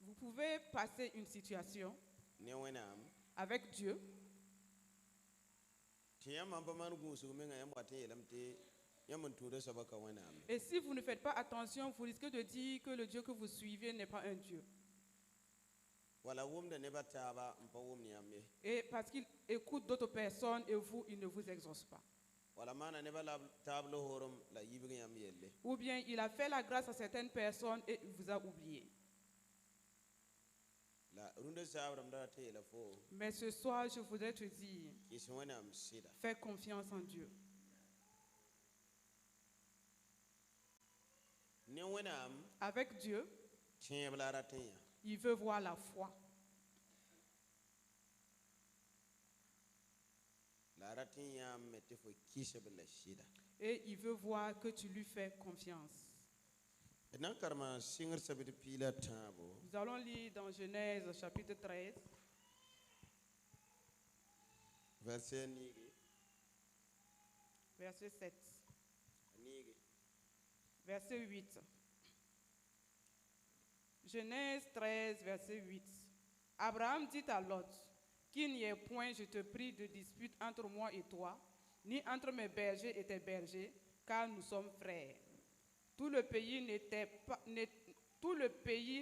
Vous pouvez passer une situation avec Dieu. Et si vous ne faites pas attention, vous risquez de dire que le Dieu que vous suivez n'est pas un Dieu. Et parce qu'il écoute d'autres personnes et vous, il ne vous exauce pas. Ou bien il a fait la grâce à certaines personnes et il vous a oublié. Mais ce soir, je voudrais te dire, fais confiance en Dieu. Avec Dieu, il veut voir la foi. Et il veut voir que tu lui fais confiance. Nous allons lire dans Genèse chapitre 13. Verset 7. Verset 8. Genèse 13, verset 8. Abraham dit à Lot, qu'il n'y ait point, je te prie, de dispute entre moi et toi, ni entre mes bergers et tes bergers, car nous sommes frères. Tout le pays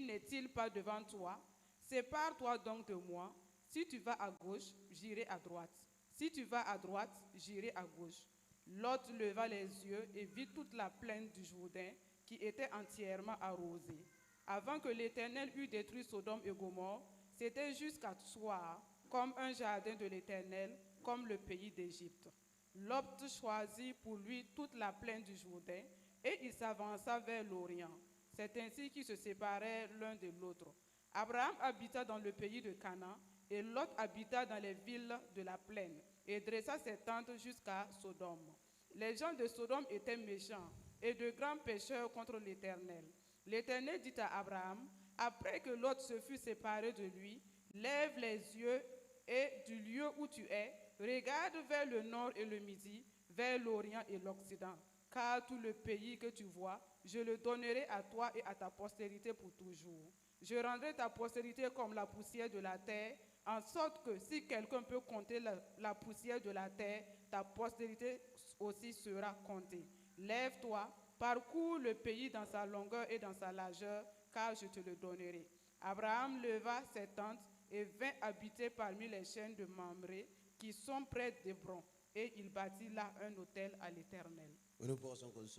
n'est-il pas devant toi? Sépare-toi donc de moi. Si tu vas à gauche, j'irai à droite. Si tu vas à droite, j'irai à gauche. Lot leva les yeux et vit toute la plaine du Jourdain qui était entièrement arrosée. Avant que l'Éternel eût détruit Sodome et Gomorrhe, c'était jusqu'à soir comme un jardin de l'Éternel, comme le pays d'Égypte. Lot choisit pour lui toute la plaine du Jourdain et il s'avança vers l'Orient. C'est ainsi qu'ils se séparaient l'un de l'autre. Abraham habita dans le pays de Canaan et Lot habita dans les villes de la plaine et dressa ses tentes jusqu'à Sodome. Les gens de Sodome étaient méchants et de grands pécheurs contre l'Éternel. L'Éternel dit à Abraham, après que Lot se fut séparé de lui, lève les yeux et du lieu où tu es, regarde vers le nord et le midi, vers l'Orient et l'Occident. Car tout le pays que tu vois, je le donnerai à toi et à ta postérité pour toujours. Je rendrai ta postérité comme la poussière de la terre, en sorte que si quelqu'un peut compter la poussière de la terre, ta postérité aussi sera comptée. Lève-toi, parcours le pays dans sa longueur et dans sa largeur, car je te le donnerai. Abraham leva ses tentes et vint habiter parmi les chaînes de Mamré qui sont près d'Hébron, et il bâtit là un autel à l'Éternel.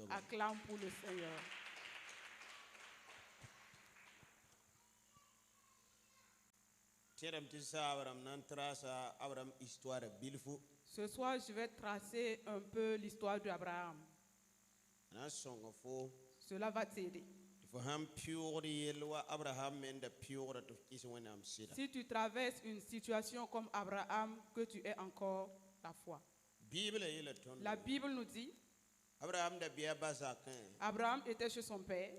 Acclame pour le Seigneur. Ce soir, je vais tracer un peu l'histoire d'Abraham. Cela va t'aider. Si tu traverses une situation comme Abraham, que tu aies encore la foi. La Bible nous dit, Abraham était chez son père.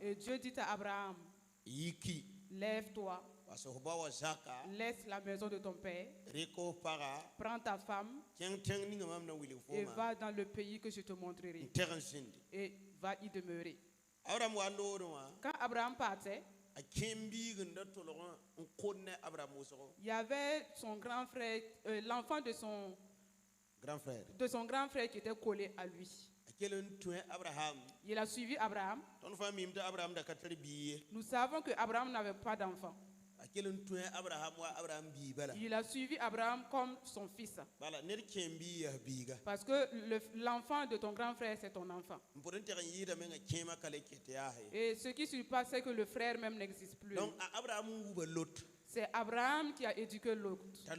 Et Dieu dit à Abraham, lève-toi, laisse la maison de ton père, prends ta femme et va dans le pays que je te montrerai et va y demeurer. Quand Abraham partait, il y avait son grand frère, l'enfant de son grand frère qui était collé à lui. Il a suivi Abraham. Nous savons que Abraham n'avait pas d'enfant. Il a suivi Abraham comme son fils. Parce que l'enfant de ton grand frère, c'est ton enfant. Et ce qui se passe, c'est que le frère même n'existe plus. C'est Abraham qui a éduqué Lot. Et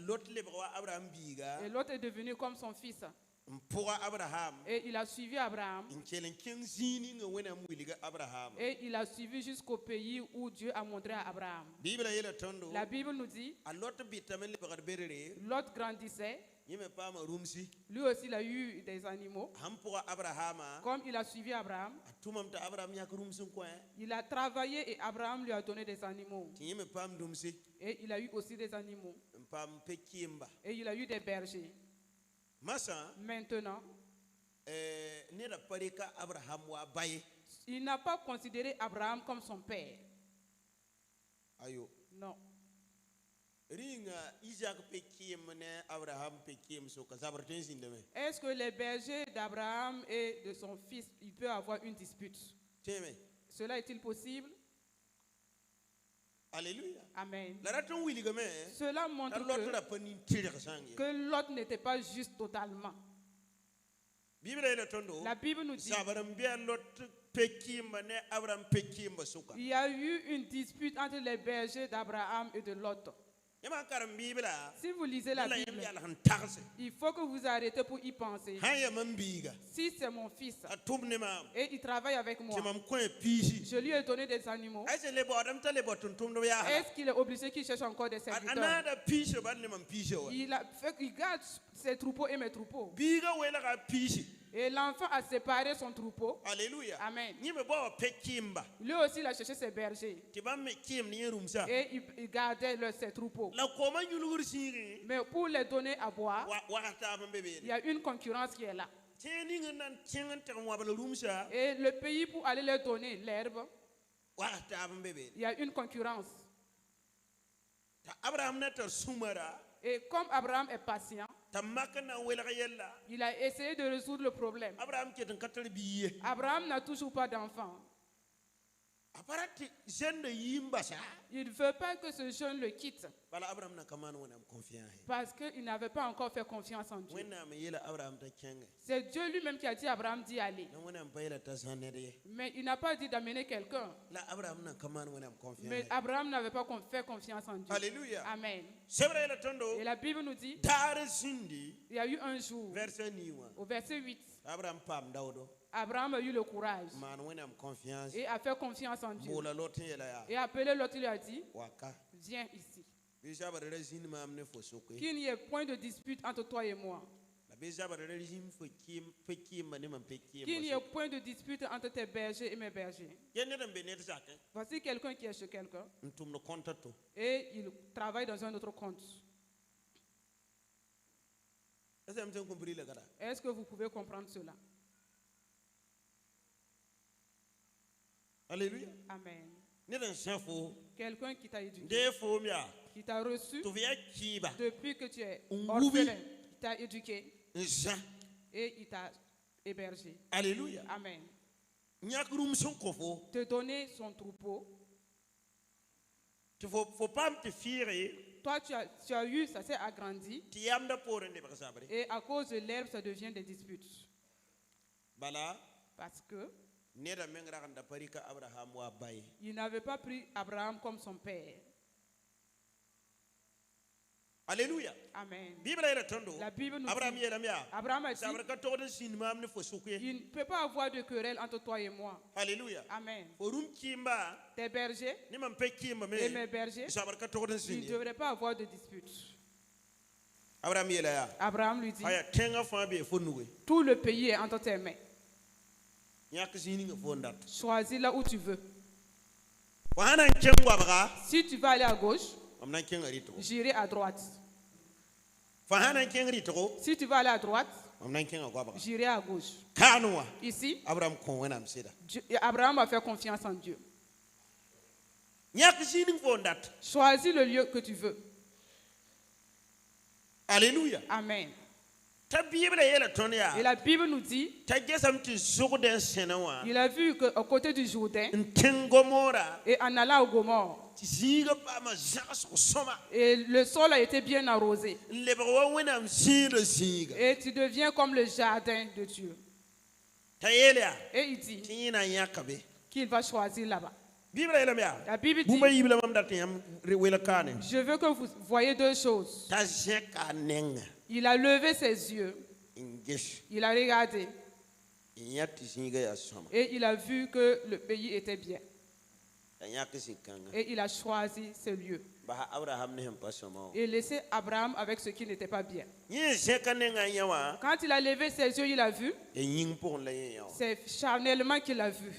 Lot est devenu comme son fils. Et il a suivi Abraham. Et il a suivi jusqu'au pays où Dieu a montré à Abraham. La Bible nous dit, Lot grandissait. Lui aussi, il a eu des animaux. Comme il a suivi Abraham, il a travaillé et Abraham lui a donné des animaux. Et il a eu aussi des animaux. Et il a eu des bergers. Maintenant, Il n'a pas considéré Abraham comme son père. Ayo. Non. Ringa Isaac pekiem ne Abraham pekiem so kasabarten sindeme. Est-ce que les bergers d'Abraham et de son fils, il peut avoir une dispute? Teme. Cela est-il possible? Alléluia. Amen. La raton wili game. Cela montre que Lot n'était pas juste totalement. La Bible nous dit il y a eu une dispute entre les bergers d'Abraham et de Lot. Si vous lisez la Bible, il faut que vous arrêtez pour y penser. Si c'est mon fils et il travaille avec moi, je lui ai donné des animaux, est-ce qu'il est obligé qu'il cherche encore des serviteurs? Il garde ses troupeaux et mes troupeaux. Et l'enfant a séparé son troupeau. Alléluia. Amen. Lui aussi, il a cherché ses bergers. Et il gardait ses troupeaux. Mais pour les donner à boire, il y a une concurrence qui est là. Et le pays, pour aller leur donner l'herbe, il y a une concurrence. Et comme Abraham est patient, il a essayé de résoudre le problème. Abraham n'a toujours pas d'enfant. Il ne veut pas que ce jeune le quitte. Parce qu'il n'avait pas encore fait confiance en Dieu. C'est Dieu lui-même qui a dit à Abraham d'y aller. Mais il n'a pas dit d'amener quelqu'un. Mais Abraham n'avait pas fait confiance en Dieu. Alléluia. Amen. Et la Bible nous dit il y a eu un jour, au verset 8, Abraham a eu le courage et a fait confiance en Dieu. Et appelé l'autre, il lui a dit, viens ici. Qu'il n'y ait point de dispute entre toi et moi. Qu'il n'y ait point de dispute entre tes bergers et mes bergers. Voici quelqu'un qui est chez quelqu'un et il travaille dans un autre compte. Est-ce que vous pouvez comprendre cela? Alléluia. Amen. Quelqu'un qui t'a éduqué, qui t'a reçu depuis que tu es orphelin, qui t'a éduqué et il t'a hébergé. Alléluia. Amen. Te donner son troupeau. Faut pas te fier. Toi, tu as eu, ça s'est agrandi. Et à cause de l'herbe, ça devient des disputes. Parce que il n'avait pas pris Abraham comme son père. Alléluia. Amen. La Bible nous dit, Abraham a dit, il ne peut pas avoir de querelle entre toi et moi. Alléluia. Amen. Tes bergers et mes bergers, il ne devrait pas avoir de dispute. Abraham lui dit, tout le pays est entre tes mains. Choisis là où tu veux. Si tu vas aller à gauche, j'irai à droite. Si tu vas aller à droite, j'irai à gauche. Ici, Abraham a fait confiance en Dieu. Choisis le lieu que tu veux. Alléluia. Amen. Et la Bible nous dit, il a vu qu'à côté du Jourdain, et en allant au Gomorrhe, et le sol a été bien arrosé. Et tu deviens comme le jardin de Dieu. Et il dit qu'il va choisir là-bas. La Bible dit, je veux que vous voyez deux choses. Il a levé ses yeux, il a regardé et il a vu que le pays était bien. Et il a choisi ce lieu et laissé Abraham avec ce qui n'était pas bien. Quand il a levé ses yeux, il a vu. C'est charnellement qu'il a vu.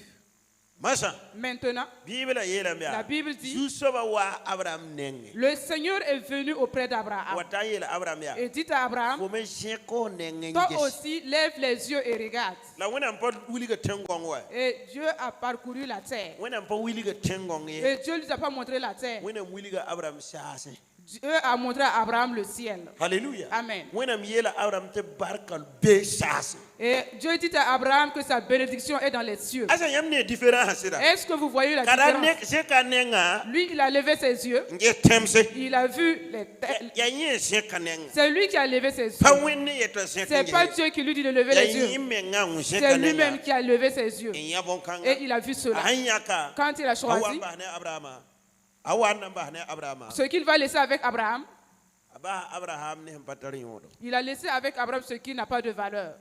Masa Maintenant, Bible yela mea la Bible dit, Yusoba wa Abraham nenge le Seigneur est venu auprès d'Abraham wata yela Abraham ya et dit à Abraham, fo me sheko nenge toi nges aussi lève les yeux et regarde. la wena mpa wili ga tengong wa Et Dieu a parcouru la terre. wena mpa wili ga tengong ye Et Dieu ne lui a pas montré la terre. wena wili ga Abraham shase Dieu a montré à Abraham le ciel. Hallelujah Amen. wena yela Abraham te barkal be shase Et Dieu dit à Abraham que sa bénédiction est dans les cieux. asa yamne différent hasira Est-ce que vous voyez la kada différence? ne se kanenga Lui, il a levé ses yeux. nge temse Il a vu les terres. ya nye se kanenga C'est lui qui a levé ses pa yeux. wenne yeto se C'est pas kanenga Dieu qui lui dit de lever ya les yeux. yimme nga un se C'est lui-même kanenga qui a levé ses yeux. en yabon kanga Et il a vu cela. ahanyaka Quand il a choisi awamba ne Abraham awana mbahne Abraham ce qu'il va laisser avec Abraham, aba Abraham ne mpatari yodo il a laissé avec Abraham ce qui n'a pas de valeur.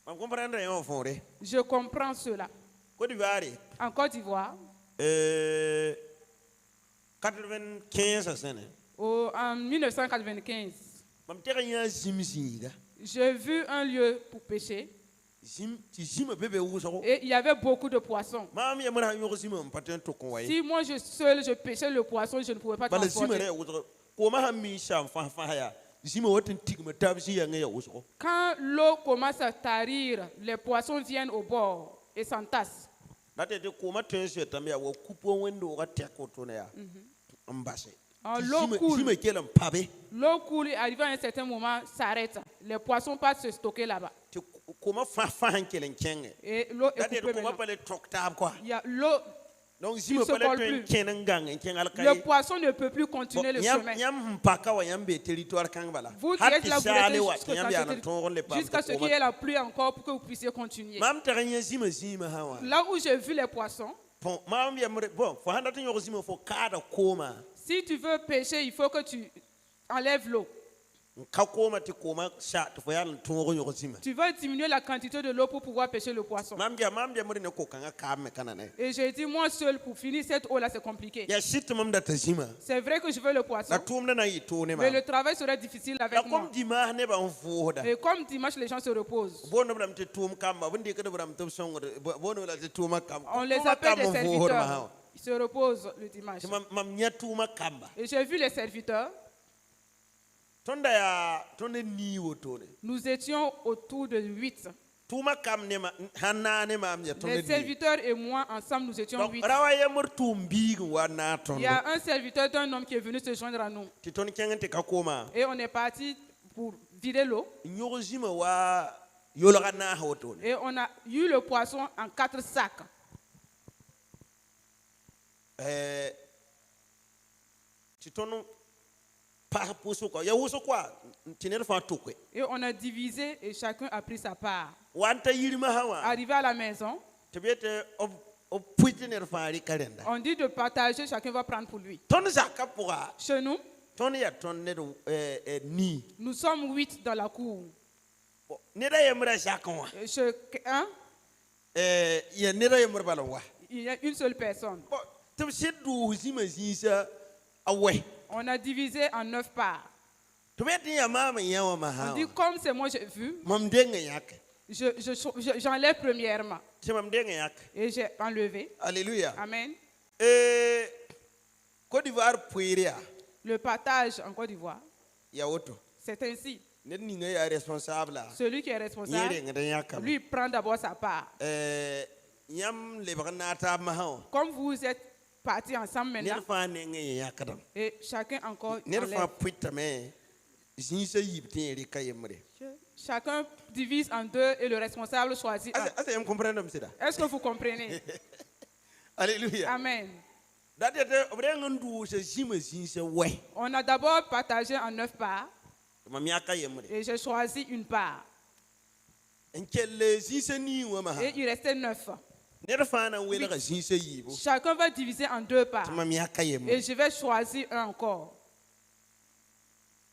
on comprendre yon fondé Je comprends cela. Côte d'Ivoire En Côte d'Ivoire, 95 sene en 1995, mam tere ya zimzida j'ai vu un lieu pour pêcher ti zima bebe wuso et il y avait beaucoup de poissons. mam ya mara yo zima mpaten to kon waye Si moi je pêchais le poisson, je ne pouvais pas bala zima transporter. re wuso ko ma hammi sham fa ya zima wotin tigma tabsi ya ngaya wuso Quand l'eau commence à tarir, les poissons viennent au bord et s'entassent. date te ko ma tense tamya wo kupo wendo ga teko to ne ya mbase L'eau coule. zima kelam pabe L'eau coule et arrivé à un certain moment, s'arrête. Les poissons passent se stocker là-bas. ko ma fa hankelen kenge Et l'eau est date coupée ko ma maintenant. pale toktab quoi Il y a l'eau. donc zima se pale colle to plus. kenen gang ken Le alkay poisson ne peut plus continuer le chemin. Yam mpaka wa yam be territoire kang bala Vous qui Har êtes ti là, vous sale restez wa jusqu'à yam ya na ton le pam jusqu'à ce qu'il y ait la pluie encore pour que vous puissiez continuer. mam taranya zima hawa Là où j'ai vu les poissons, bon mam ya bon fo handa tin yo zima fo kada koma si tu veux pêcher, il faut que tu enlèves l'eau. ka koma ti koma sha to fo yalla ton yo zima Tu vas diminuer la quantité de l'eau pour pouvoir pêcher le poisson. mam ya mure ne ko kanga kam kanane Et j'ai dit, moi seul, pour finir cette eau-là, c'est compliqué. ya shit mam da ta zima C'est vrai que je veux le poisson, la tum na yi to ne ma mais le travail serait difficile la avec kom moi. di ma ne ba fo da Et comme dimanche, les gens se reposent. bon no bram te tum kam ba bundi ka bram te song bon no la te tum kam On les appelle des serviteurs. Ils se reposent le dimanche. mam nya tum kamba Et j'ai vu les serviteurs. tonda ya tonde ni wotone Nous étions autour de 8. tuma kam ne ma hanna ne ma am ya tonde Les serviteurs et moi, ensemble, nous étions donc 8. rawa ya mur tumbi wa na Il tondo y a un serviteur d'un homme qui est venu se joindre à nous. ti ton kengente ka koma Et on est parti pour vider l'eau. nyogo zima wa yologa na hawtone Et on a eu le poisson en 4 sacs. ti ton par poso ko ya wuso kwa tiner fa tukwe Et on a divisé et chacun a pris sa part. wanta yirma hawa Arrivé à la maison, tebete o puitiner fa ri kalenda on dit de partager, chacun va prendre pour lui. ton zakka pour Chez nous, ton ya ton ne ni nous sommes 8 dans la cour. ne da yemra zakon wa Et chez un, ya ne da yemra balwa il y a une seule personne. bon te sedu zima zisa awe On a divisé en 9 parts. tebete ya mama yawa ma On ha dit comme c'est moi j'ai vu, mam denga yak j'enlève premièrement. te mam denga yak Et j'ai enlevé. alléluia Amen. Côte d'Ivoire puiria Le partage en Côte d'Ivoire, ya woto c'est ainsi. ne ninga ya responsable Celui qui est responsable, yere ngada yakam lui prend d'abord sa part. yam le bagna ma ha Comme vous êtes partis ensemble ne maintenant, fa ne ngi yakadam et chacun encore ne fa enlève. puitame zisa yibte ri kayemre Chacun divise en 2 et le responsable choisit un. asa yam comprendre msida Est-ce que vous comprenez? alléluia Amen. dadete obre ndu se zima zisa we On a d'abord partagé en 9 parts mam yaka yemre et j'ai choisi une part. enkelle zisa ni wa ma ha Et il restait 9. ne fa na we la zisa yibo Chacun va diviser en 2 parts. mam yaka yemre Et je vais choisir un encore.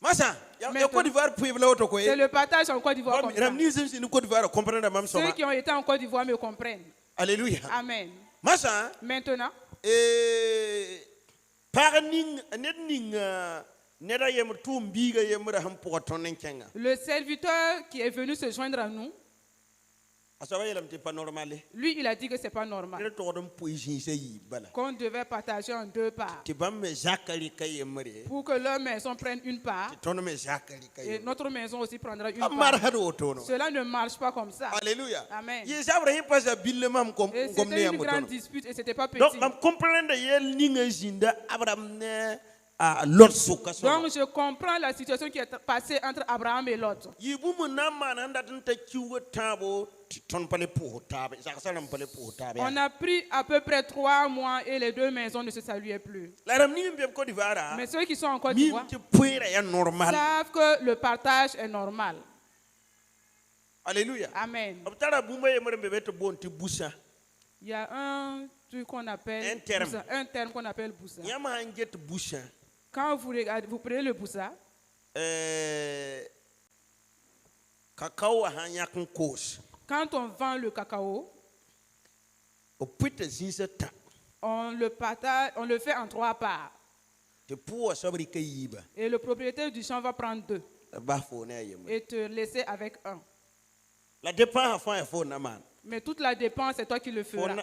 masa ya Maintenant, Côte d'Ivoire puibla woto ko C'est le partage en Côte d'Ivoire comme ça. ramni zemsi ni Côte d'Ivoire comprendre mam Ceux soma qui ont été en Côte d'Ivoire me comprennent. alléluia Amen. masa Maintenant, par ning net ning neda yem tumbi ga yem ra ham pour tonen kenga le serviteur qui est venu se joindre à nous, asaba yelam ti pas normal Lui, il a dit que c'est pas normal. le to don poisin se yi bala Qu'on devait partager en deux parts. ti bam me zakari kay mare Pour que leur maison prenne une part. ton me zakari kay Et notre maison aussi prendra une amar part. hado to no Cela ne marche pas comme ça. alléluia Amen. ye sabra hi pas bille mam comme Et comme c'était ne une grande amoto dispute et c'était pas petit. donc am comprendre yel ni nga jinda abraham ne a lot suka so Donc je comprends la situation qui est passée entre Abraham et Lot. yibu mu na mananda tan ta ciwo tabo ton pale pour tabe ça salam pale pour tabe On a pris à peu près 3 mois et les deux maisons ne se saluaient plus. la ram ni mbem ko divara Mais ceux qui sont en Côte mi d'Ivoire ti puira ya normal savent que le partage est normal. alléluia Amen. abtara bumba ye mare bebe to bonti busa Il y a un truc qu'on appelle Un terme. Boussa, un terme qu'on appelle Boussa. yama hanget busa Quand vous regardez, vous prenez le Boussa, kakao hanya kun kos quand on vend le cacao, o puita zinsa ta on le partage, on le fait en 3 parts. te puwa sabri kayiba Et le propriétaire du champ va prendre 2 ba fo na yema et te laisser avec 1. la dépense à faire fo na man Mais toute la dépense, c'est toi qui le feras.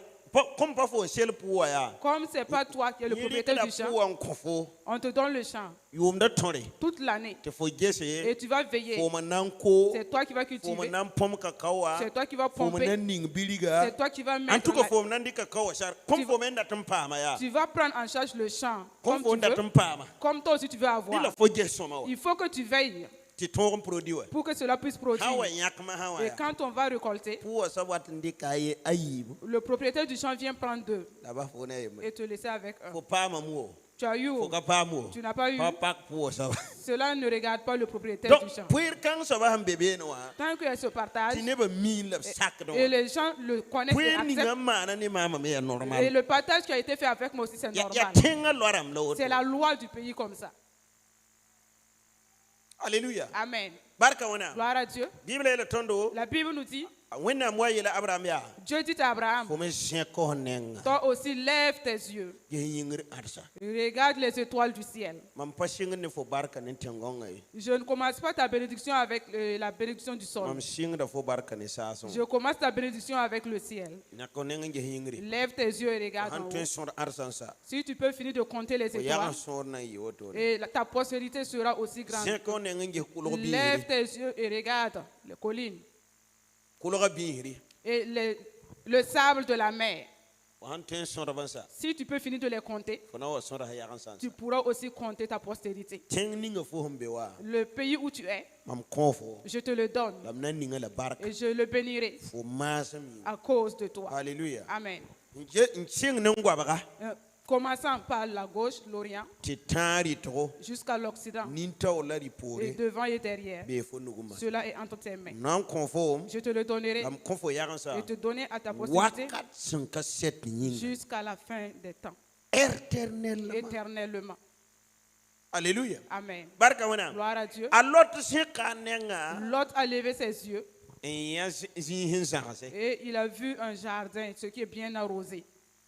comme pas fo sel puwa ya Comme ce n'est pas toi qui es le propriétaire du champ, puwa nkofo on te donne le champ yom da tore toute l'année. te fo gese Et tu vas veiller. fo mananko C'est toi qui vas fo cultiver. manan pom kakao C'est toi qui vas fo pomper. manan ning biliga C'est toi qui vas en mettre. tout cas fo manan di kakao sar comme Tu fo men da tampa ma ya Tu vas prendre en charge le champ comme comme fo tu da veux, tampa ma comme toi aussi tu veux il avoir. fo gese ma Il faut que tu veilles ti ton produit wa pour que cela puisse produire. hawa yakma hawa Et quand on va récolter, puwa sabat ndi kaye ayibu le propriétaire du champ vient prendre 2 la ba fo na yema et te laisser avec 1. fo pa ma mu Tu as eu, fo ka pa mu tu n'as pas eu. pa pak puwa sabat Cela ne regarde pas le propriétaire donc du champ. puir kan sabat han bebe no wa Tant qu'elle se partage ti ne ba min la sak no et les gens le connaissent et puir ni acceptent. ngama na ni mama me ya Et normal le partage qui a été fait avec moi aussi, c'est ya normal. tenga loram lo C'est la loi du pays comme ça. alléluia Amen. barka wana Gloire à Dieu. bible le tondo La Bible nous dit, wena moye la abraham ya Dieu dit à Abraham, fo me sien ko nenga toi aussi lève tes yeux. ye yingir arsa Regarde les étoiles du ciel. mam pasing ne fo barka ne tengonga yi Je ne commence pas ta bénédiction avec la bénédiction du sol. mam sing da fo barka ne saso Je commence ta bénédiction avec le ciel. na ko nenga je yingri Lève tes yeux et regarde en han haut. tun sur arsan sa Si tu peux finir de compter les o ya étoiles, sur na yi woto et ta postérité sera aussi grande. sien ko nenga je kulo bi Lève tes yeux et regarde les collines kulo bi et le sable de la mer. han tun sur avansa Si tu peux finir de les compter, fo na wa sur ha ya kan san tu pourras aussi compter ta postérité. teng ninga fo hombe wa Le pays où tu es, mam konfo je te le donne lam nan ninga la barka et je le bénirai fo masami à cause de toi. alléluia Amen. sing ne ngwabaga Commençant par la gauche, l'Orient, ti tari to jusqu'à l'Occident, ninta wala ri et pore devant et derrière. be fo nuguma Cela est entre tes mains. nan konfo Je te le donnerai lam konfo ya kan sa et te donner à ta postérité wakat sun ka set ninga jusqu'à la fin des temps, éternellement éternellement. alléluia Amen. barka wana Gloire à Dieu. alot se kanenga Lot a levé ses yeux en ya zin hin sa se et il a vu un jardin, ce qui est bien arrosé.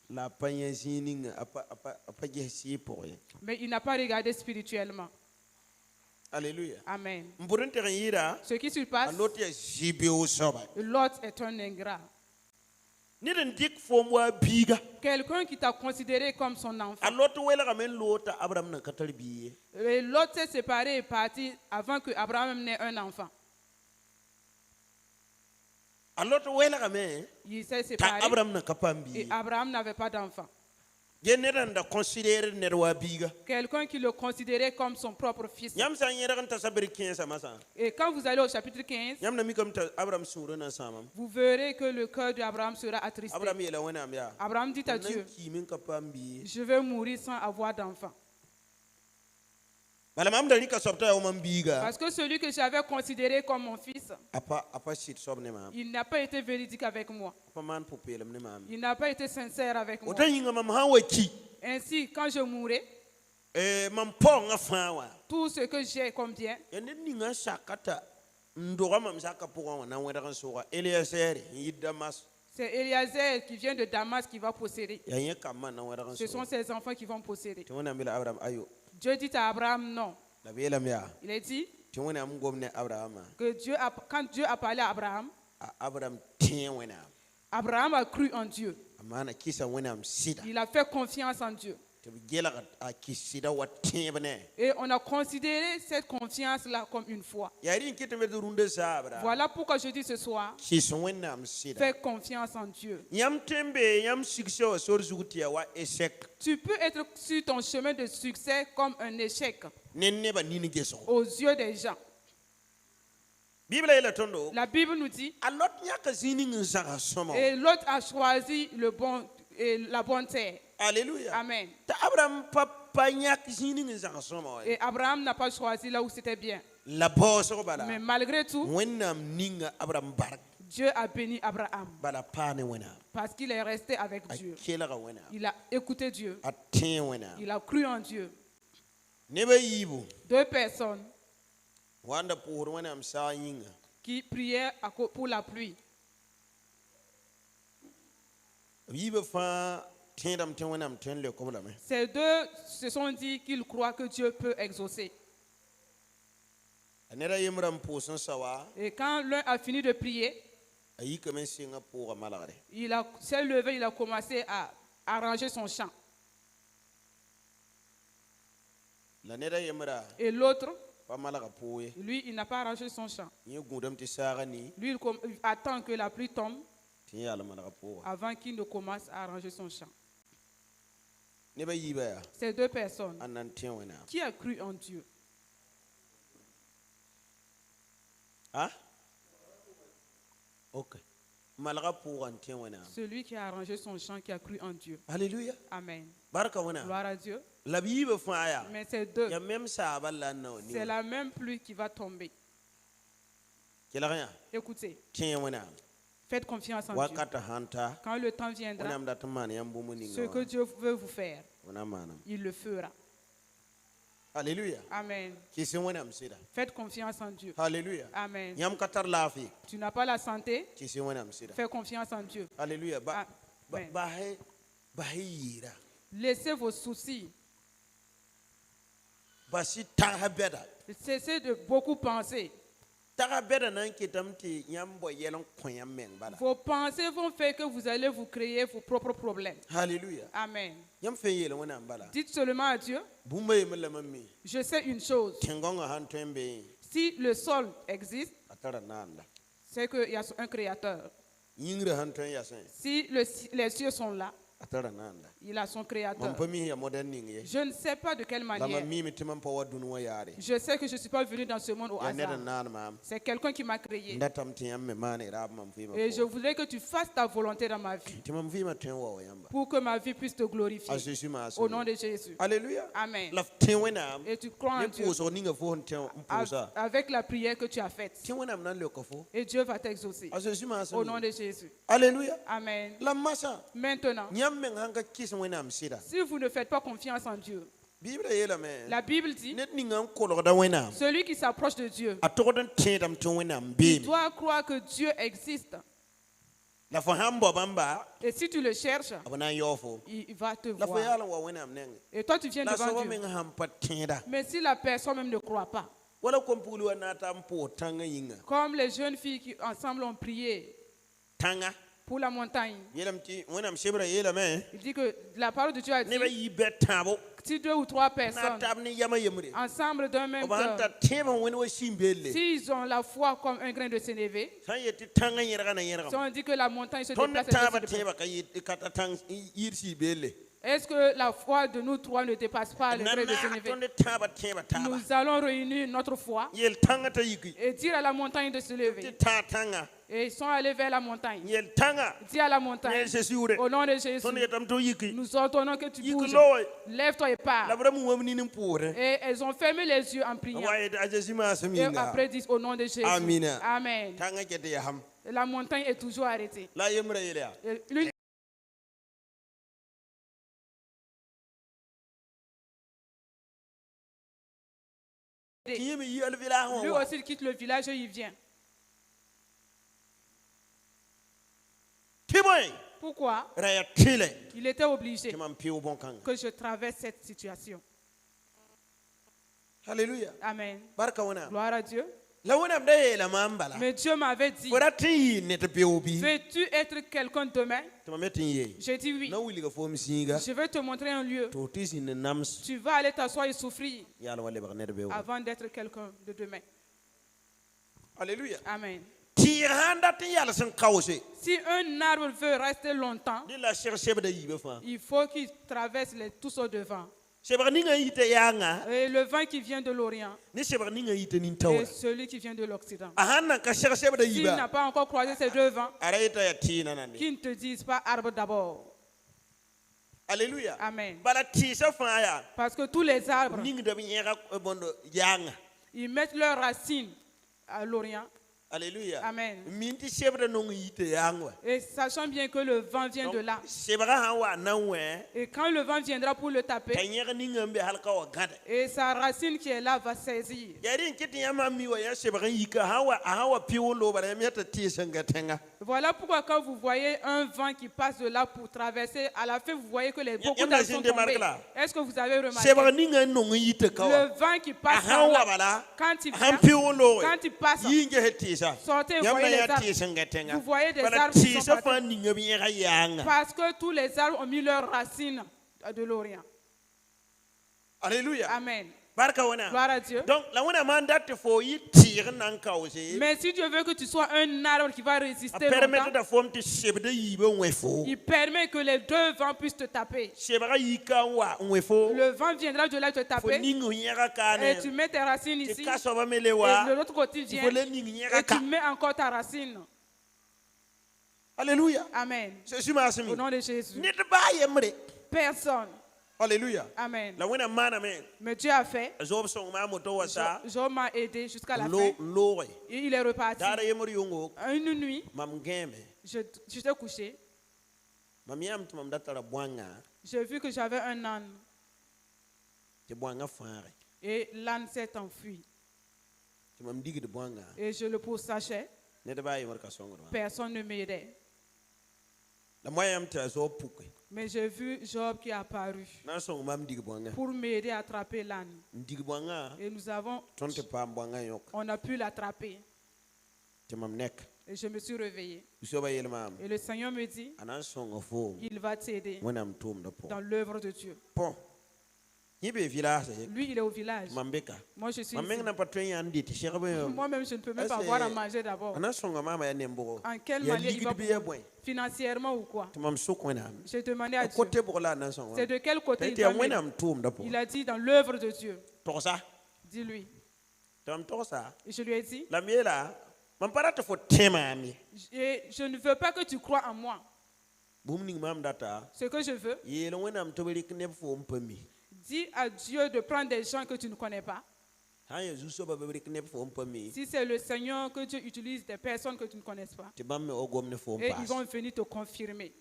la panya zininga apa je si pour Mais il n'a pas regardé spirituellement. alléluia Amen. mburun te yira Ce qui se passe, alot ya jibe o soba Lot est un ingrat. ni den dik fo mo biga Quelqu'un qui t'a considéré comme son enfant. alot wela ga men lota abraham na katar biye Et Lot s'est séparé et parti avant que Abraham n'ait un enfant. alot wela ga men Il s'est ta séparé abraham na kapam et biye Abraham n'avait pas d'enfant. je ne ran da considérer ne wa biga Quelqu'un qui le considérait comme son propre fils. yam san yera kan ta sabir 15 masa Et quand vous allez au chapitre 15, yam na mi kam ta abraham suru na samam vous verrez que le cœur d'Abraham sera attristé. abraham yela wana am ya Abraham dit à Dieu, ki min kapam biye je vais mourir sans avoir d'enfant. bala mam da rika sobta o man biga Parce que celui que j'avais considéré comme mon fils, apa sit sob ne mam il n'a pas été véridique avec moi. apa man popelem ne mam Il n'a pas été sincère avec o moi. ta yinga mam hawa ki Ainsi, quand je mourrai, mam po nga fawa tout ce que j'ai comme bien, yande ninga sakata ndoga mam saka po na wera kan soga eliezer yidamas c'est Eliezer qui vient de Damas qui va posséder. ya yen kam na wera kan Ce sont soga ses enfants qui vont posséder. ti wona mila abraham ayo Dieu dit à Abraham non. la belam ya Il a dit ti wona am gomne abraham que quand Dieu a parlé à Abraham, Abraham tẽ wẽnnaam Abraham a cru en Dieu. a maana kɩsa wẽnnaam sɩda Il a fait confiance en Dieu. tɩ b gelg a kɩs sɩda wa tẽeb ne Et on a considéré cette confiance-là comme une foi. yaa rɩ n kɩ tɩ me tɩ rũndã saabra Voilà pourquoi je dis ce soir, kɩs wẽnnaam sɩda fais confiance en Dieu. yãmb tõe n bee yãmb sigsã wa sor zug tɩ ya wa échec Tu peux être sur ton chemin de succès comme un échec ne nebã nin gesgo aux yeux des gens. bibla yeela tõndo La Bible nous dit, a lot yãka zĩig ning n zãga sõma et l'autre a choisi la bonne terre. alleluya Amen. t'a abraham pa yãk zĩig ning n zãg sõma wa Et Abraham n'a pas choisi là où c'était bien. la baoosg bala Mais malgré tout, wẽnnaam ninga abraham bark Dieu a béni Abraham bala paa ne wẽnnaam parce qu'il est resté avec a Dieu. kelga wẽnnaam Il a écouté Dieu. a tẽ wẽnnaam Il a cru en Dieu. nebã yiibu Deux personnes wãnda pʋʋsd wẽnnaam saag yĩnga qui priaient pour la pluie. b yiibã fãa tẽedame tɩ wẽnnaam tõe n lekb lame Ces deux se sont dit qu'ils croient que Dieu peut exaucer. a ned a yembra n pʋʋs n sa wa Et quand l'un a fini de prier, a yikame n sɩnga pʋʋga malgre il s'est levé, il a commencé à arranger son chant. la ned a yembra Et l'autre, pa malga pʋʋ ye lui, il n'a pas arrangé son chant. yẽ gũudame tɩ saaga ni Lui, il attend que la pluie tombe tɩ yẽ yaal malga pʋʋga avant qu'il ne commence à arranger son chant. nebã yiibã yaa Ces deux personnes, a nan tẽ wẽnnaam qui a cru en Dieu? a ok malga pʋʋga n tẽ wẽnnaam Celui qui a arrangé son chant, qui a cru en Dieu. alleluya Amen. barka wẽnnaam Gloire à Dieu. la b yiibã fãa yaa Mais ces deux, ya mem saaba la n na wa c'est la même pluie qui va tomber. kelg yã Écoutez, tẽ wẽnnaam faites confiance en Dieu. wakata sãn ta Quand le temps viendra, wẽnnaam dat n maan yãmb bũmb ninga ce que wã Dieu veut vous faire, b na n maanam il le fera. alleluya Amen. kɩs wẽnnaam sɩda Faites confiance en Dieu. alleluya Amen. yãmb ka tar laafɩ Tu n'as pas la santé, kɩs wẽnnaam sɩda fais confiance en Dieu. alleluya Amen. basy yɩɩra Laissez vos soucis. basy tagsa bɛda Cessez de beaucoup penser. taga bɛda na n kɩtame tɩ yãmb bɔ yɛl n kõ yãmb meng bala Vos pensées vont faire que vous allez vous créer vos propres problèmes. halleluya Amen. yãmb fẽ yeel wẽnnaam bala Dites seulement à Dieu, bũmba yembr la mam mi je sais une chose. tẽngãngã sãn tõe n be Si le sol existe, a tara naanda c'est qu'il y a un créateur. yĩngrã sãn tõe n yasẽ Si les cieux sont là, a tara naanda il a son mam créateur. pa mis ya modern ning ye Je ne sais pas de quelle la manière. mam miime tɩ mam pa wa dũni wã yaare Je sais que je ne suis pas venu dans ce monde au ya ned n hasard. naan maam C'est quelqu'un qui m'a n créé. datame tɩ yãmb me maane raab mam vɩɩmã Et je pʋgẽ voudrais que tu fasses ta volonté dans ma vie tɩ mam vɩɩmã tõe n wa wa yãmba pour que ma vie puisse te glorifier. a jésus Au maasem nom de Jésus. alleluya Amen. la f tẽ wẽnnaam Et tu crois en ne Dieu pʋʋsg ninga fo sẽn tẽ n pʋʋsa avec la prière que tu as faite. tẽ wẽnnaam na n leoka fo Et Dieu va t'exaucer. a jésus maasem Au nom de Jésus. alleluya Amen. la masã Maintenant, yãmb meng sãn ka kɩs wẽnnaam sɩda si vous ne faites pas confiance en Dieu, bibla yeelame la Bible dit, ned ninga n kolgda wẽnnaam celui qui s'approche de Dieu, a togd n tẽedame tɩ wẽnnaam il beeme doit croire que Dieu existe. la fo sãn bao bãmba Et si tu le cherches, b na n yaoo fo il va te la fo voir. yaal n wa wẽnnaam nengẽ Et toi, tu viens la devant soaba Dieu. meng sãn pa tẽeda Mais si la personne même ne croit pas, wala kom-pugli wa na n ta n pʋʋs tãngã yĩnga comme les jeunes filles qui ensemble ont prié tãngã pour la montagne, yeelame tɩ wẽnnaam sebra yeelame il dit que la parole de Dieu a dit, nebã yi bɛ tãabo si deux ou trois na personnes tab ne yama yembre ensemble d'un même b sãn ta cœur, tẽebã wẽnd wa sim-beelle s'ils ont la foi comme un grain de sénévé, sã n yet tɩ tãngã yẽrga na si yẽrgame on dit que la montagne se tõnd ne déplace, tãabã elle se déplace. tẽebã ka ta tãng yɩɩd sii-beelle Est-ce que la foi de nous trois ne dépasse pas le na grain de naag sénévé? tõnd ne tãabã tẽebã taaba Nous allons réunir notre foi yel tãngã t'a yiki et dire à la montagne de se tɩ lever. tãag tãngã Et ils sont allés vers la montagne. yel tãngã Dis à la ne montagne, sesiure au nom de Jésus, tõnd yetame tɩ f yiki nous ordonnons que tu yik bouges. loe Lève-toi et la pars. b ra wãmb nin n pʋʋsdẽ Et elles ont fermé les yeux en priant. wa yet a zesi maasem Et yĩnga après disent au nom de Jésus. Amina. Amen. tãngã ket yasem La montagne est toujours arrêtée. la a yembra yel yaa Et lui, tɩ yẽ me yi alvɩlaas wã lui wa aussi il quitte le village et il vient. tɩ bõe Pourquoi? ra ya tɩlɛ Il était obligé tɩ mam pɩʋʋ bõn-kãngã que je traverse cette situation. halleluya Amen. barka wẽnnaam Gloire à Dieu. la wẽnnaam da yeelame n bala Mais Dieu m'avait dit, fo rat n yɩɩ ne tɩ beoog bɩ veux-tu être quelqu'un demain? tɩ mam me tɩ n yee J'ai dit oui. na wilga foom zĩiga Je vais te montrer un lieu. tɩ f tɩ zĩnd n nams Tu vas aller t'asseoir et souffrir yaal wa lebg ned beoogo avant d'être quelqu'un de demain. alleluya Amen. tɩɩg sãn dat n yals n kaoose Si un arbre veut rester longtemps, dɩ la seg sebda yiibã fãa il faut qu'il traverse tout ce devant. sebg ninga n yita yaanga Et le vent qui vient de l'Orient ne sebg ninga n yita et nin-taoora celui qui vient de l'Occident. a sãn nan ka seg sebda S'il n'a yiiba pas encore croisé ces deux vents, a ra yeta yaa tɩɩna nande qu'ils ne te disent pas arbre d'abord. alleluya Amen. bala tɩɩsã fãa yaa Parce que tous les arbres, ningda b yẽga bõnd yaanga ils mettent leurs racines à l'Orient. alleluya Amen. min tɩ sebda nong n yita yaang wa Et sachant bien que le vent vient de là. sebga sãn wa nan wẽ Et quand le vent viendra pour le t'a taper, yẽg ninga n be halka wa gãda et sa racine qui est là va saisir. yaa rẽ n kɩ tɩ yãmb sãn mi wa yaa sebg n yika a sãn wa pɩʋʋ n loobara yãmb yɛta tɩɩs n ga tẽnga Voilà pourquoi quand vous voyez un vent qui passe de là pour traverser, à la fin vous voyez que beaucoup Yam d'arbres na sont zĩnde mark tombés. la. Est-ce que vous avez remarqué? sebg ninga n nong n yita ka wa Le vent qui a passe sãn par wa là, bala quand il a sãn vient, pɩʋʋ n looge quand il passe, yɩ n gese tɩɩsa sortez, yãmb na voyez les yaa arbres. tɩɩs n ga tẽnga Vous voyez des bala arbres qui sont tɩɩsã partis. fãa ninga b yẽga yaanga Parce que tous les arbres ont mis leurs racines de l'Orient. alleluya Amen. barka wẽna Gloire à Dieu. donc la wẽna maan dat tɩ fo yɩ tɩɩg n na n kaoose Mais si Dieu veut que tu sois un arbre qui va a résister permettre longtemps, da foom tɩ sebda yiibã n wẽ fo il permet que les deux vents puissent te taper. sebga yika n wa n wẽ fo Le vent viendra de là te fo taper ning n yẽga kaane et tu mets tes racines tɩ ici. ka soaba me le Et wa de l'autre côté tɩ vient fo le ning yẽga et ka tu mets encore ta racine. alleluya Amen. zeezi maasem Au nom de Jésus. ned baa yembre Personne. alleluya Amen. la wẽna maaname Mais Dieu a fait. a zob sõng maa moto wa sa Job m'a aidé jusqu'à la n fin. looge Et il est reparti. daara yembr yʋngo Une nuit, mam gẽeme j'étais couché. mam yãmb tɩ mam da tara bõanga J'ai vu que j'avais un âne. tɩ bõanga fãage Et l'âne s'est enfui. tɩ mam digd bõanga Et je le pourchassais. ned baa yembr ka sõngd wã Personne ne m'aidait. la moa yãmb tɩ a zob puke Mais j'ai vu Job qui est apparu na n sõng mam dig bõanga pour m'aider à attraper l'âne. n dig bõanga Et nous avons, tõnd tɩ paam bõanga yõk on a pu l'attraper. tɩ mam nek Et je me suis réveillé. soaba yel maam Et le Seigneur me dit, a na n sõnga foom il va t'aider wẽnnaam tʋʋmda pʋgẽ dans l'œuvre de Dieu. põ yẽ bee vilaasa ye Lui, il est au village. mam be ka Moi, je suis mam meng ici. na pa tõe n yãnd dɩ tɩ segb Moi-même, je ne peux même Est-ce pas que- avoir à manger d'abord. a na n sõnga maama yaa nembʋgo En quelle yaa manière il va ligd bɩ yaa pouvoir- bõe financièrement ou quoi? tɩ mam sʋk wẽnnaam J'ai demandé à a Dieu. kote bʋg la a na n sõng C'est de quel côté il tɩ yaa va m'aider? wẽnnaam tʋʋmda Il pʋgẽ a dit dans l'œuvre de Dieu. togsa Dis-lui. tɩ mam togsa Et je lui ai dit, la m yeela mam pa rat tɩ fo tẽ maam ye je ne veux pas que tu crois en moi. bũmb ning maam data Ce que je veux, yeel wẽnnaam tɩ b rɩk neb foom pa mi dis à Dieu de prendre des gens que tu ne connais pas. sã n yaa zu-soaba b rɩk neb foom pa mi Si c'est le Seigneur que Dieu utilise des personnes que tu ne connais pas, tɩ bãmb me wa gom ne foom et ils paas vont venir te confirmer.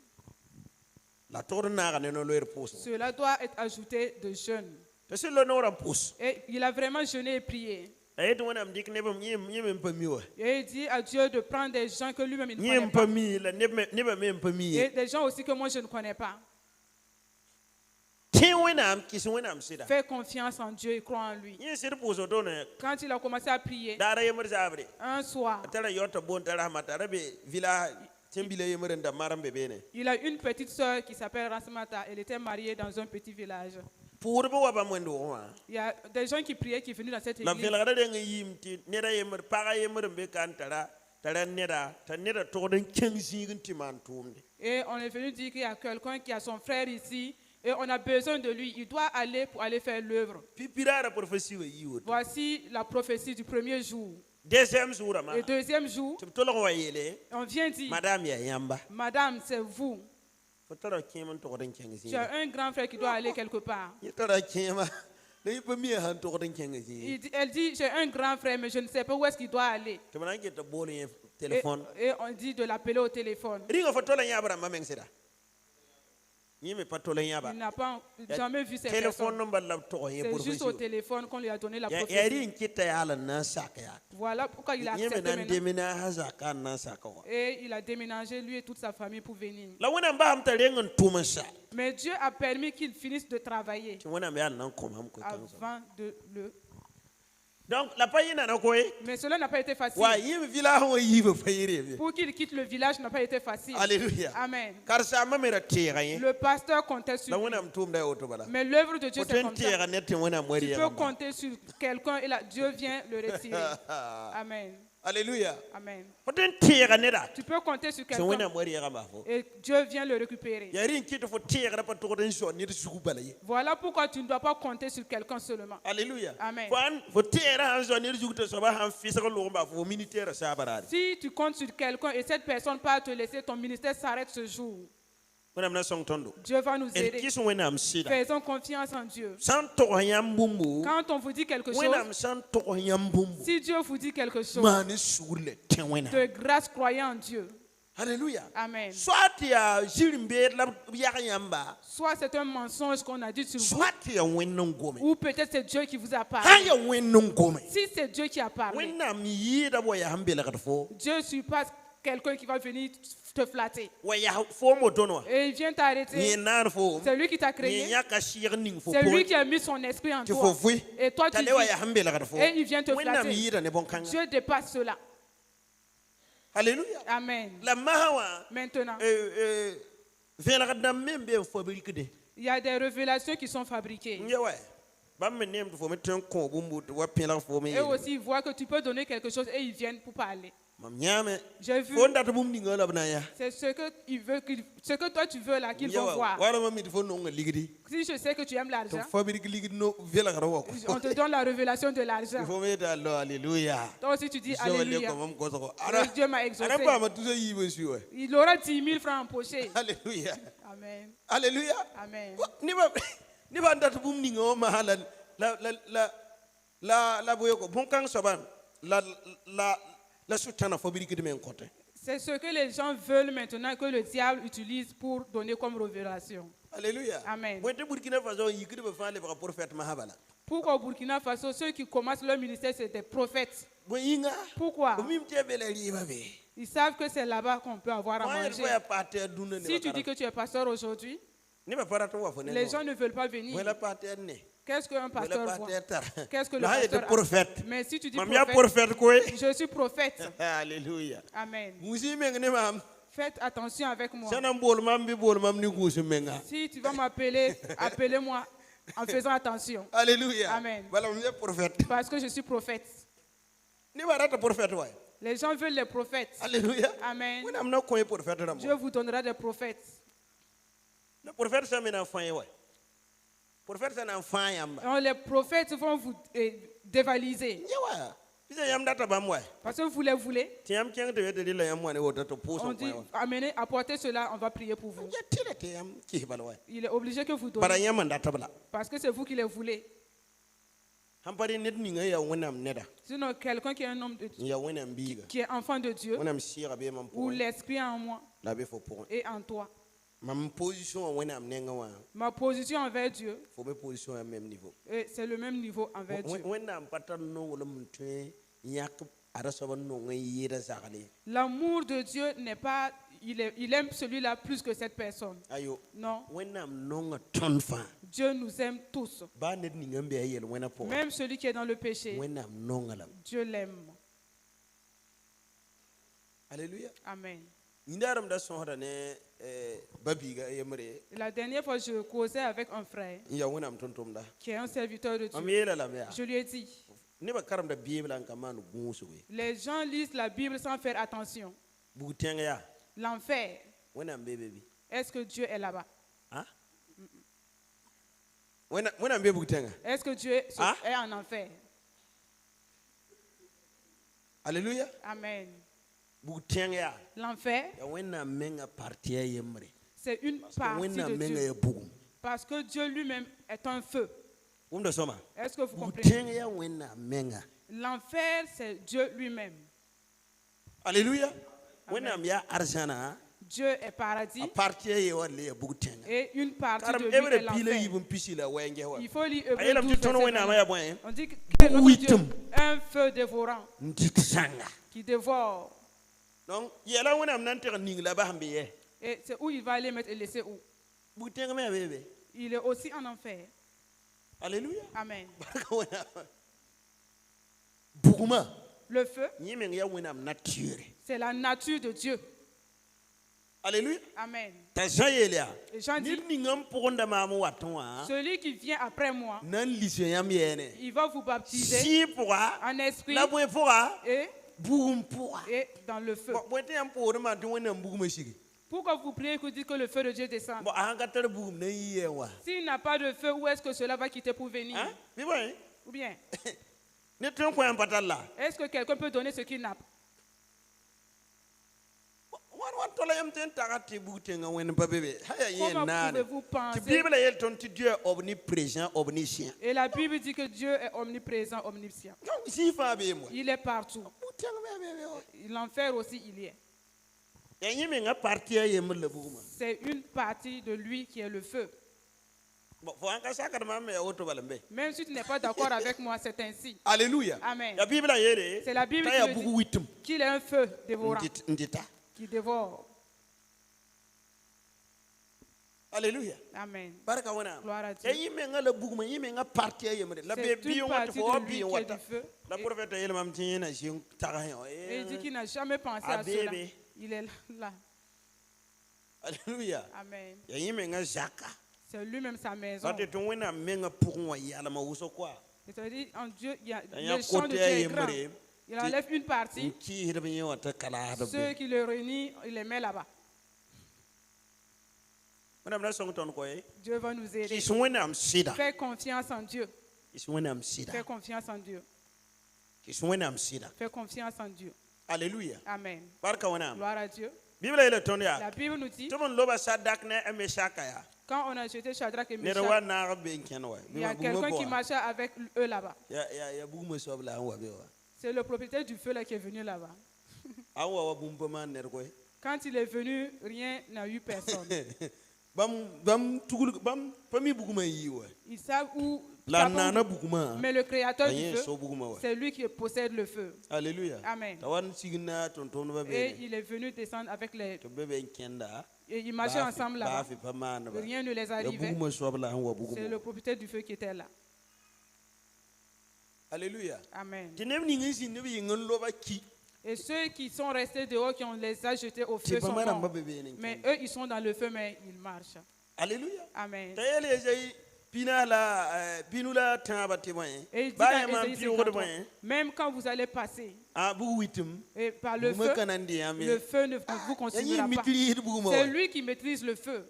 la togd n naaga ne no-loeer pʋʋsẽ Cela doit être ajouté de jeûne. tɩ sẽn lo noorã pʋs Et il a vraiment jeûné et prié. a yetɩ wẽnnaam dɩk neb yẽ me n pa mi wa Et il dit à Dieu de prendre des gens que lui-même il ne yẽ connaît n pa pas. mi la nebã me n pa mi Et ye des gens aussi que moi je ne connais pas. tẽ wẽnnaam kɩs wẽnnaam sɩda Fais confiance en Dieu et crois en lui. yẽ sɩd pʋʋs wotone Quand il a commencé à prier, daara yembr zaabre un soir, a tara yɔta boon t'a rasma tara be vila tẽn bila yembr n da mar n be beene il a une petite sœur qui s'appelle Rasmata. Elle était mariée dans un petit village. pʋʋdb wa bãmb wẽnd wʋgẽ wã Il y a des gens qui priaient qui venaient dans cette la église. vẽlgda reng n yɩɩm tɩ neda yembr paga yembr n be ka n tara neda t'a neda togd n kẽng zĩig n tɩ maan tʋʋmde Et on est venu dire qu'il y a quelqu'un qui a son frère ici et on a besoin de lui. Il doit aller pour aller faire l'œuvre. pipiraara profesi wa yɩ woto Voici la prophétie du premier jour. deuxième jour ma Et deuxième jour, tɩ b tolg wa yeele on vient dire, madame yaa yãmba Madame, c'est vous. fo tara kẽem n togd n kẽng Tu as zĩiga un grand frère qui doit aller quelque part. yẽ tara kẽema la yẽ pa mia sãn togd n kẽng zĩig Elle dit, j'ai un grand frère, mais je ne sais pas où est-ce qu'il doit aller. tɩ b na n ket t'a bool yẽ Et, telefon et on dit de l'appeler au téléphone. rĩnga fo tola yãb rãmbã meng sɩda yẽ me pa tola yãba Il n'a pas jamais vu ces telefon personnes. n bala b tog yẽ C'est juste au profesi téléphone qu'on lui a donné la yaa prophétie. rɩ n kɩta yaal n na n sak yaa Voilà pourquoi il a yẽ me accepté na n maintenant. demina a zaka n na n saka wa Et il a déménagé, lui et toute sa famille, pour venir. la wẽnnaam basam t'a reng n tʋm n sa Mais Dieu a permis qu'il finisse de travailler tɩ wẽnnaam yaa n na n kõm ham koe-kãng zãm avant de le... Donc la paye n'a pas quoi. Mais cela n'a pas été facile. Ouais, il me villa on y veut payer. Pour qu'il quitte le village n'a pas été facile. Alléluia. Amen. Car ça m'a mis à tirer. Le pasteur comptait sur Là lui. on a un tour d'auto bala. Mais l'œuvre de Dieu, c'est comme ça. Tu Tu peux compter sur quelqu'un et là, Dieu vient le retirer. Amen. Alléluia. Amen. Tu Tu peux compter sur quelqu'un et Dieu vient le récupérer. Voilà pourquoi tu ne dois pas compter sur quelqu'un seulement. Alléluia. Amen. Si tu comptes sur quelqu'un et cette personne part te laisser, ton ministère s'arrête ce jour. Dieu va nous aider. Faisons confiance en Dieu. Quand on vous dit quelque chose, si Dieu vous dit quelque chose, de grâce, croyez en Dieu. Alléluia. Amen. Soit c'est un mensonge qu'on a dit sur vous, soit ou peut-être c'est Dieu qui vous a parlé. Si c'est Dieu qui a parlé, Dieu surpasse quelqu'un qui va venir te flatter. Et il vient t'arrêter. C'est lui qui t'a créé. C'est lui qui a mis son esprit en toi. Et toi, tu vis. Et il vient te flatter. Dieu dépasse cela. Alléluia. Amen. Maintenant, il y a des révélations qui sont fabriquées. Et aussi, ils voient que tu peux donner quelque chose et ils viennent pour parler. J'ai vu. C'est ce que toi tu veux là qu'ils vont voir. Si je sais que tu aimes l'argent, on te donne la révélation de l'argent. Toi aussi tu dis Alléluia. Dieu m'a exaucé. Il aura 10 000 francs en poche. Alléluia. Amen. Alléluia. Amen. C'est ce que les gens veulent maintenant que le diable utilise pour donner comme révélation. Alléluia. Amen. Pourquoi au Burkina Faso, ceux qui commencent leur ministère, c'est des prophètes? Pourquoi? Ils savent que c'est là-bas qu'on peut avoir à manger. Si tu dis que tu es pasteur aujourd'hui, les gens ne veulent pas venir. Qu'est-ce qu'un pasteur voit? Qu'est-ce que le pasteur a? Mais si tu dis prophète, je suis prophète. Alléluia. Amen. Faites attention avec moi. Si tu vas m'appeler, appelez-moi en faisant attention. Alléluia. Amen. Parce que je suis prophète. Les gens veulent les prophètes. Alléluia. Amen. Dieu vous donnera des prophètes. Le prophète, c'est un enfant. Les prophètes vont vous dévaliser. Parce que vous les voulez. On dit, amenez, apportez cela, on va prier pour vous. Il est obligé que vous donniez. Parce que c'est vous qui les voulez. Sinon, quelqu'un qui est un homme de Dieu, qui est enfant de Dieu, ou l'esprit en moi et en toi. Ma position envers Dieu, c'est le même niveau envers Dieu. L'amour de Dieu n'est pas, il aime celui-là plus que cette personne. Non. Dieu nous aime tous. Même celui qui est dans le péché, Dieu l'aime. Alléluia. Amen. La dernière fois, je causais avec un frère qui est un serviteur de Dieu. Je lui ai dit, les gens lisent la Bible sans faire attention. L'enfer, est-ce que Dieu est là-bas? Est-ce que Dieu est en enfer? Alléluia. Amen. L'enfer, c'est une partie de Dieu. Parce que Dieu lui-même est un feu. Est-ce que vous comprenez? L'enfer, c'est Dieu lui-même. Alléluia. Dieu est paradis. Et une partie de lui est l'enfer. Il faut lire Hébreux 12, verset 1. On dit que notre Dieu est un feu dévorant qui dévore. Donc, et c'est où il va aller mettre et laisser où? Il est aussi en enfer. Alléluia. Amen. buguma Le feu, ni men ya wẽnnaam nature c'est la nature de Dieu. Alléluia. Amen. T'a Jean yeele yaa Et Jean dit, ned ning n pʋgenda maam n wat n wã celui qui vient après moi, na n lis yãmb yɛɛne il va vous baptiser sɩɩ pʋga en esprit la bõe pʋga et, bugum pʋga et dans le feu. bõe tɩ yãmb poorẽ maan tɩ wẽnnaam bugumã sige Pourquoi vous priez que dites que le feu de Dieu descend? bõ a sãn ka tar bugum na n yɩ yɛ wã S'il n'a pas de feu, où est-ce que cela va quitter pour venir? bɩ bõe Ou bien, ne tõe n kõ yãmb pa tar la est-ce que quelqu'un peut donner ce qu'il n'a pas? wan tola yãmb tɩ n taga tɩ bug tẽngã wẽnd pa be be ha ya yẽ Comment naane pouvez-vous tɩ penser? bɩbla yel tõnd tɩ dieu est omniprésent omniscient Et la Bible dit que Dieu est omniprésent, omniscient. donc zĩig fãa bee moa Il est partout. bug tẽng me a bee be wa L'enfer aussi, il y est. ya yẽ mengã parti a yembr la bugmã C'est une partie de lui qui est le feu. fo ãn ka sakd mam me ya woto bala n be Même si tu n'es pas d'accord avec moi, c'est ainsi. alleluya Amen. ya bɩbla yeele C'est la Bible t'a qui ya le bug dit. witm Qu'il est un feu dévorant, n dɩta qui dévore. alleluya Amen. barka wẽnaam Gloire à ya Dieu. yẽ mengã la bugmã yẽ mengã parti a yembre la C'est bɩ une wã tɩ partie fo wa de bɩ lui n qui est wata du feu. la profɛta yeelmam tɩ yẽ na zɩ tags Et il dit qu'il n'a jamais pensé à Abébé. cela. Il est là. alleluya Amen. ya yẽ mengã zaka C'est lui-même sa maison. la tɩ tɩ wẽnnaam mengã pʋgẽ wã yalma wʋsg koa C'est-à-dire, en Dieu, il y a yã le champ de kote Dieu a est grand. yembre Il enlève une n partie. kɩɩsdb yẽ wã tɩ kalaasd Ceux be qui le réunissent, il les met là-bas. wẽnnaam na sõng tõnd koe Dieu va nous aider. kɩs wẽnnaam sɩda Fais confiance en Dieu. kɩs wẽnnaam sɩda Fais confiance en Dieu. kɩs wẽnnaam sɩda Fais confiance en Dieu. alleluya Amen. barka wẽnnaam Gloire à Dieu. bɩbla yeela tõnd La yaa Bible nous dit, tɩ b n loba sadak ne a mesaka yaa quand on a jeté Shadrach et ned Meshach, wa naag be n kẽn wa il y a quelqu'un qui marchait avec eux là-bas. ya bugmã soab la n wa be wa C'est le propriétaire du feu là qui est venu là-bas. a n wa wa bũmb pa maan ned koe Quand il est venu, rien n'a eu personne. bãmb tugl bãmb pa mi bugmã n yɩ wa Ils savent où. la n naana bugmã Mais le créateur a du yẽ feu, so bugmã wa c'est lui qui possède le feu. alleluya Amen. t'a wa n sig na tʋm-tʋmdbã Et beene il est venu descendre avec les. tɩ b be be n kẽnda Et ils marchaient ensemble là-bas. baafɩ pa maandba Rien ne les ya arrivait. bugmã soab la n wa C'est bugmã le propriétaire du feu qui était là. alleluya Amen. tɩ neb ning n zĩnd b yɩng n loba ki Et ceux qui sont restés dehors, qui ont les a jetés au tɩ feu, sont bãmba rãmbã morts. be beene n Mais kẽnda eux, ils sont dans le feu, mais ils marchent. alleluya Amen. t'a yeel ye pina la pinu la tãabã tɩ bõe Et il dit baa dans yẽ maan Ésaïe pɩʋgd 53, bõe même quand vous allez passer a bug witm et par le bugmã feu, ka na n dɩ yãmb le feu ne vous ya yẽ consumera mi pas. tɩ rɩɩsd bugmã C'est wa lui qui maîtrise le feu.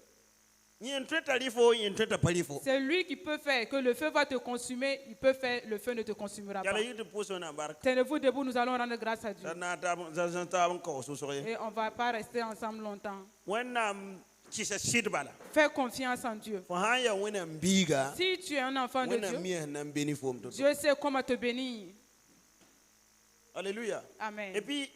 yẽ n tõe t'a rɩ fo yẽ n tõe t'a pa rɩ fo C'est lui qui peut faire que le feu va te consumer. Il peut faire, le feu ne te consumera yala pas. yɩ tɩ pʋs wẽnnaam barka Tenez-vous debout, nous allons rendre grâce à Dieu. sã na zãn taab n kaoos wʋsg ye Et on ne va pas rester ensemble longtemps. wẽnnaam kɩsa sɩd bala Fais confiance en Dieu. fo sã n ya wẽnnaam biiga Si tu es un enfant de wẽnnaam Dieu, mi sẽn na n be ne foom tɩ Dieu sait comment te bénir. alleluya Amen. et puis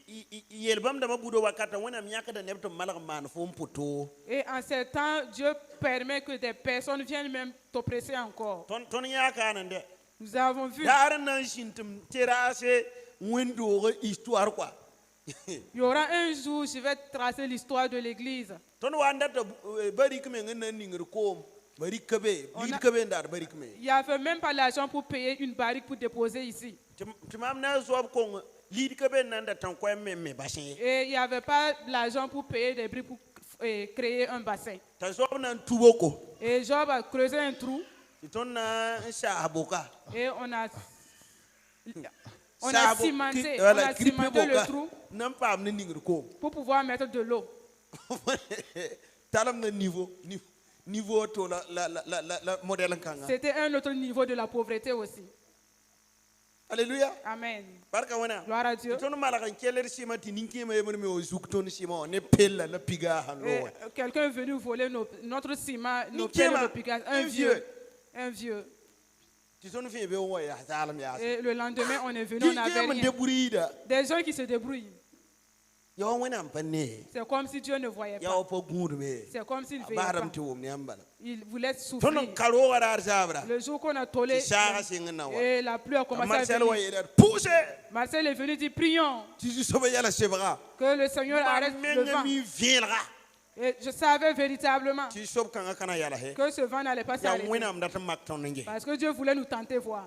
yel bãmb dãmbã buda wakata wẽnnaam yãkda neb tɩ m malg n maan foom poto Et en ces temps, Dieu permet que des personnes viennent même t'oppresser encore. tõnd yãka n dɛ Nous avons vu, daar n na n sĩn tɩ m teraase wẽn-doogã histoire quoi il y aura un jour, je vais tracer l'histoire de l'église. tõnd wa n data barik meng n na n ningd koom barik ka be On a- liid ka be n daar barik me Il n'y avait même pas l'argent pour payer une barrique pour déposer ici. tɩ mam na n soab kong liid ka be n na n da tãn koɛm me basẽ ye Et il n'y avait pas l'argent pour payer des briques pour créer un bassin. t'a soab na n tuboko Et Job a creusé un trou tɩ tõnd na n saas boka et on a Saabo- cimenté, on voilà, a cripe cimenté le boka trou n na n paam ne ningd koom pour pouvoir mettre de l'eau. talem na niveau to la modèle n kãnga C'était un autre niveau de la pauvreté aussi. alleluya Amen. barka wẽna Gloire à Dieu. tɩ tõnd malg n kelr sɩma tɩ nin-kẽemã yembr me wa zuk tõnd sɩma wã ne pella la piga sãn Et, loogẽ quelqu'un est venu voler notre ciment, nos Niquez, pelles, ma. nos piquages. Un Un vieux. Un vieux. tɩ tõnd fẽ be n wa yaa zaalem yaasa Et le lendemain, on est venu, on n'avait nin-kẽem n rien. deburiida Des gens qui se débrouillent. ya wa wẽnnaam pa ne C'est comme si Dieu ne voyait ya pas. wa pa gũudme C'est comme s'il ne a veillait basdm pas. tɩ wʋm ne yãmb bala Il voulait tõnd souffrir. n ka roogã raar zaabra Le jour qu'on a tollé, tɩ saaga sɩng n na wa et la pluie a commencé à marcel wa venir. yeela pʋʋse Marcel est venu dire, prions tɩ zu-soabã yɛla sebga que le Seigneur arrête mam le menga vent. mi vẽelga Et je savais véritablement tɩ sob kãngã ka na yɛla he que ce vent n'allait pas ya s'arrêter. wẽnnaam dat n mak tõnd n ge Parce que Dieu voulait nous tenter voir.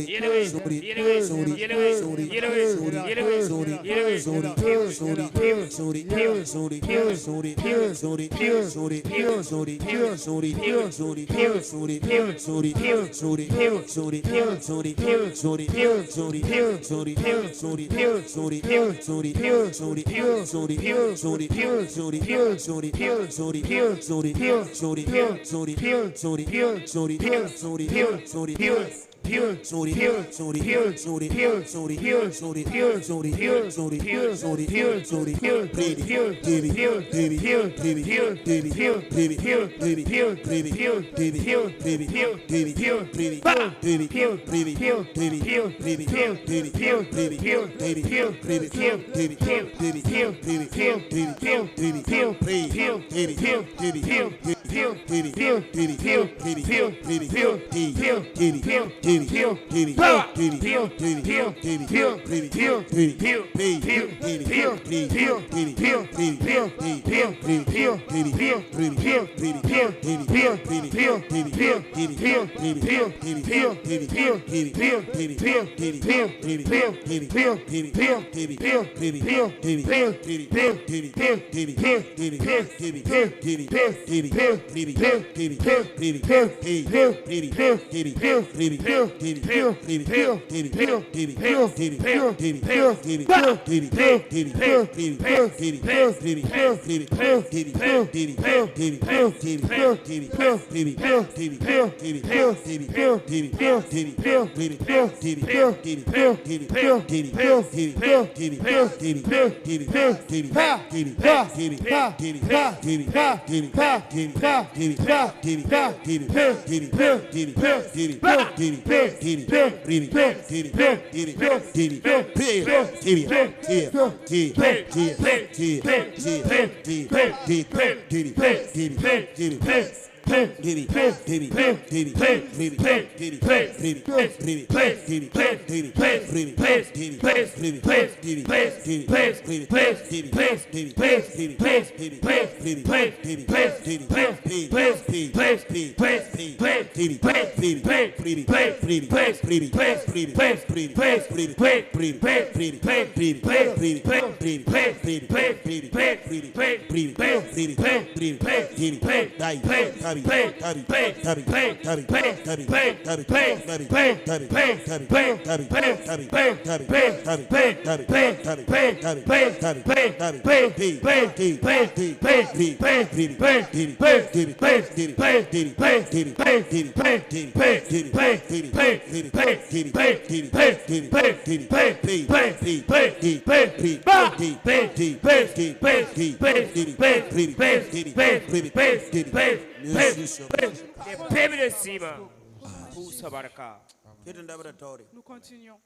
Nous continuons.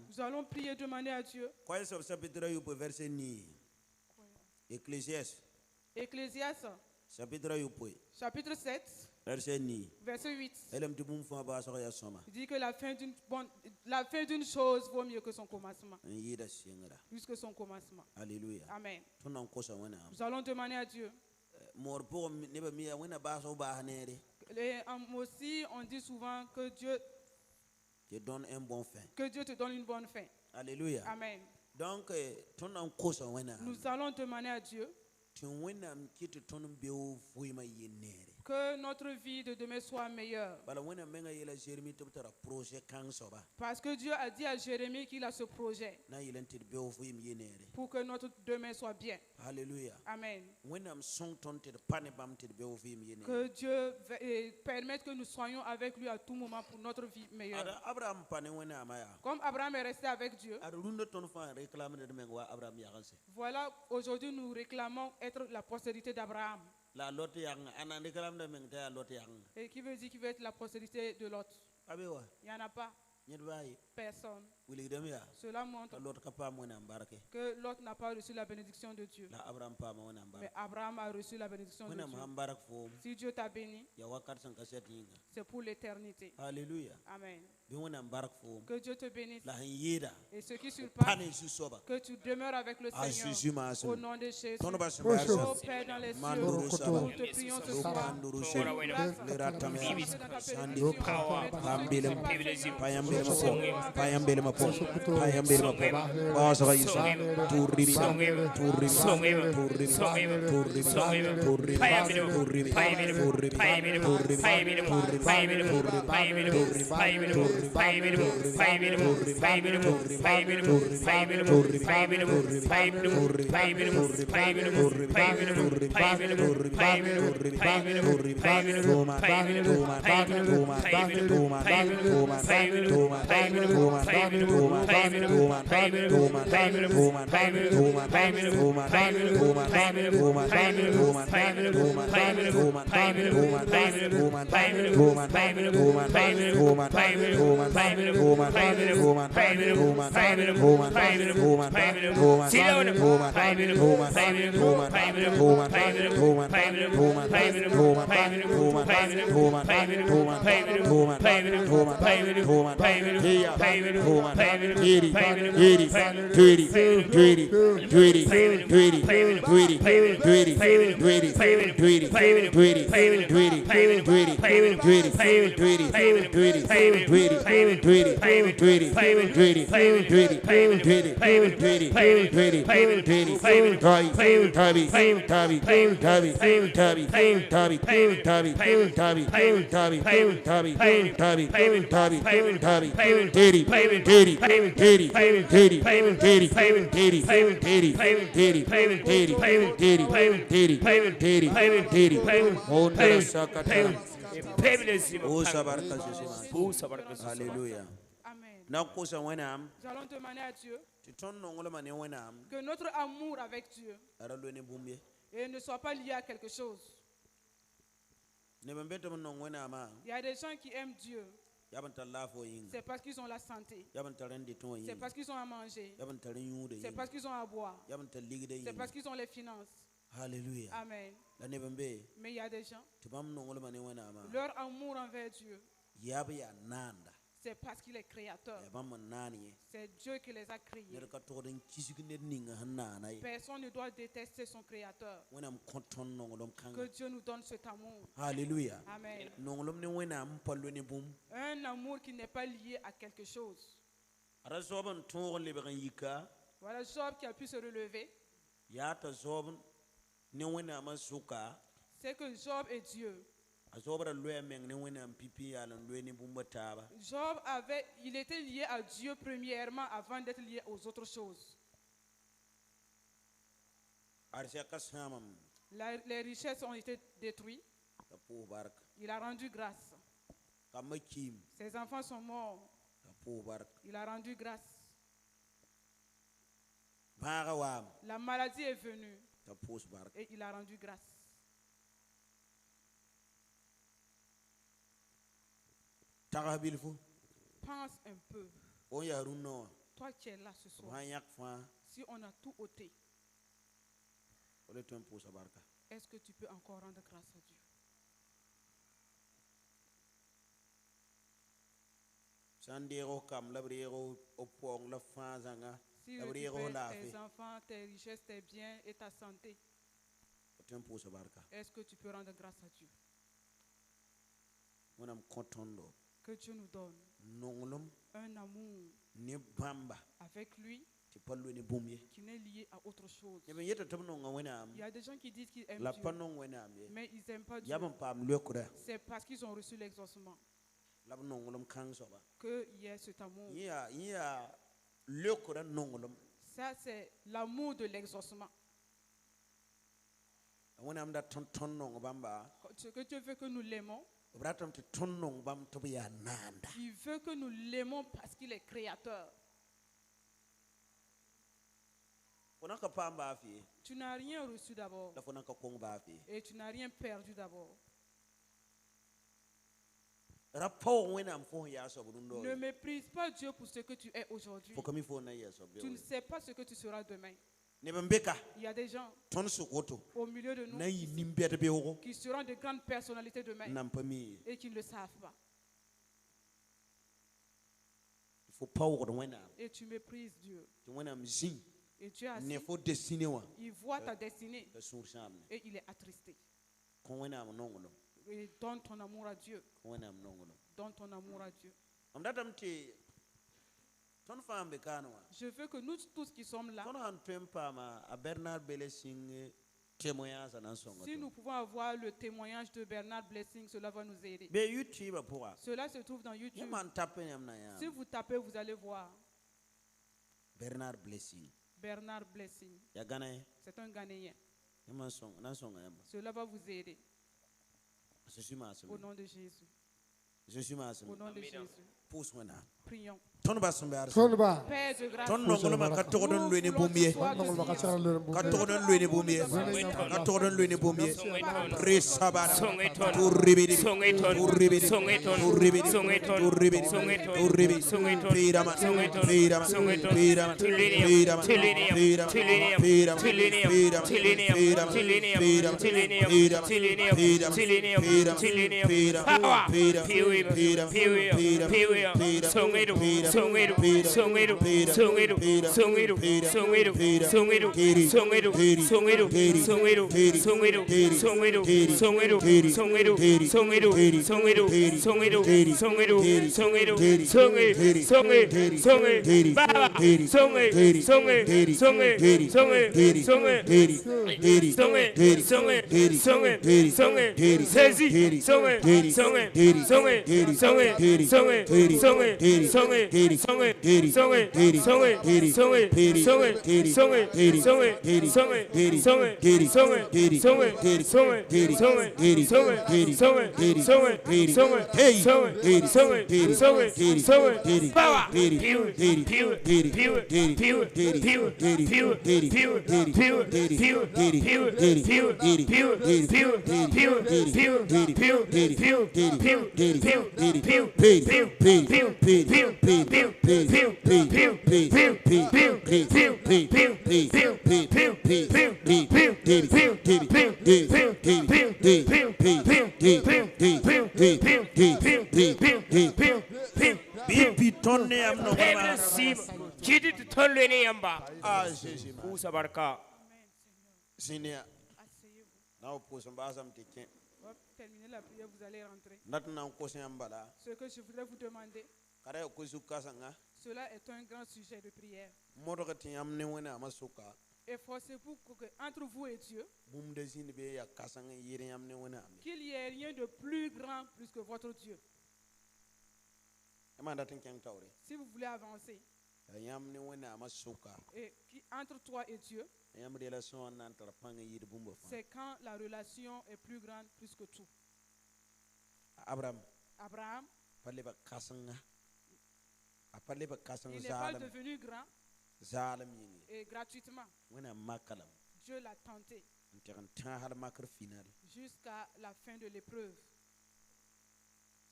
Nous allons prier, demander à Dieu. Ecclésiaste, chapitre 7, verset 8. Il dit que la fin d'une chose vaut mieux que son commencement. Plus que son commencement. Alléluia. Amen. Nous allons demander à Dieu. Et aussi, on dit souvent que Dieu te donne un bon fin. Que Dieu te donne une bonne fin. Alléluia. Amen. Donc, nous allons demander à Dieu que notre vie de demain soit meilleure. Parce que Dieu a dit à Jérémie qu'il a ce projet pour que notre demain soit bien. Alléluia. Amen. Que Dieu permette que nous soyons avec lui à tout moment pour notre vie meilleure. Comme Abraham est resté avec Dieu. Voilà, aujourd'hui nous réclamons être la postérité d'Abraham. Et qui veut dire qu'il veut être la postérité de l'autre? Il n'y en a pas. Personne. Cela montre que l'autre n'a pas reçu la bénédiction de Dieu. Mais Abraham a reçu la bénédiction de Dieu. Si Dieu t'a béni, c'est pour l'éternité. Alléluia. Amen. Que Que Dieu te bénisse. Et ce qui surpasse, que tu demeures avec le Seigneur. Au nom de Jésus. Ô Père dans les cieux, nous te prions ce soir. Alléluia. Amen. Nous Nous allons demander à Dieu que notre amour avec Dieu et ne soit pas lié à quelque chose. Il y a des gens qui aiment Dieu. C'est parce qu'ils ont la santé. C'est parce qu'ils ont à manger. C'est parce qu'ils ont à boire. C'est parce qu'ils ont les finances. Alléluia. Amen. Mais il y a des gens, leur amour envers Dieu, c'est parce qu'il est créateur. C'est Dieu qui les a créés. Personne ne doit détester son créateur. Que Dieu nous donne cet amour. Alléluia. Amen. Un amour qui n'est pas lié à quelque chose. Voilà Job qui a pu se relever. C'est que Job est Dieu. Job il était lié à Dieu premièrement avant d'être lié aux autres choses. Les richesses ont été détruites. Il a rendu grâce. Ses enfants sont morts. Il a rendu grâce. La maladie est venue. Et il a rendu grâce. Pense un peu. Toi qui es là ce soir. Si on a tout ôté, est-ce que tu peux encore rendre grâce à Dieu? Si tes enfants, tes richesses, tes biens et ta santé, est-ce que tu peux rendre grâce à Dieu? Que Dieu nous donne un amour avec lui qui n'est lié à autre chose. Il y a des gens qui disent qu'ils aiment Dieu, mais ils n'aiment pas Dieu. C'est parce qu'ils ont reçu l'exaucement qu'il y a cet amour. Ça, c'est l'amour de l'exaucement. Que Dieu veut que nous l'aimons. Il veut que nous l'aimons parce qu'il est créateur. Tu n'as rien reçu d'abord. Et tu n'as rien perdu d'abord. Rapport when I'm for ya so burundo. Ne méprise pas Dieu pour ce que tu es aujourd'hui. For kami for na ya so. Tu ne sais pas ce que tu seras demain. Ne bembeka. Il y a des gens Ton sokoto. au milieu de nous Na yi nimbete be ho. qui seront de grandes personnalités demain Nampami. et qui ne le savent pas. Il faut pas au when am. Et tu méprises Dieu. When am zin. Et Dieu a Ne faut destiner wa. il voit ta destinée Le sour chamne. et il est attristé. Kon when am nongolo. Et donne ton amour à Dieu. Kon when am nongolo. Donne ton amour à Dieu. Am datam te ton fam be kanwa. Je veux que nous tous qui sommes là, Ton han tempa ma a Bernard Belesing témoignage en songo. si nous pouvons avoir le témoignage de Bernard Blessing, cela va nous aider. Be YouTube pour. Cela se trouve dans YouTube. Man tapen yam na ya. Si vous tapez, vous allez voir Bernard Blessing. Bernard Blessing. Ya gana. C'est un Ghanéen. Yaman song nan songo yam. Cela va vous aider. Je suis ma Au nom de Jésus. Je suis ma Au nom de Jésus. Pousse moi na. Prions. Ton ba sombe ar. Sonba. Père de grâce, Ton nongolo ma ka to don lweni bomie. Nongol baka chara lere Ka to don lweni bomie. Ka to don lweni bomie. Resabara. Tu ribidi. Tu ribidi. Tu ribidi. Tu ribidi. Tu ribidi. Pirama. Pirama. Pirama. Pirama. Seigneur, now pose on basam ticket. On va terminer la prière, vous allez rentrer. Not now question ambala. Ce que je voudrais vous demander, Kare okuzuka sanga. cela est un grand sujet de prière. Modokati amne wena amasuka. Efforcez-vous que entre vous et Dieu, Bum de zin be ya kasanga yiri amne wena. qu'il y ait rien de plus grand plus que votre Dieu. Amanda tinken tawre. Si vous voulez avancer, Yamne wena amasuka. et entre toi et Dieu, Yam relation entre panga yiri bumbo. c'est quand la relation est plus grande plus que tout. Abraham Abraham, palle ba kasanga. Apalle ba kasanga il n'est pas zalam. devenu grand Zalam yini. et gratuitement. Wena makalam. Dieu l'a tenté Nteran tan har makar final. jusqu'à la fin de l'épreuve.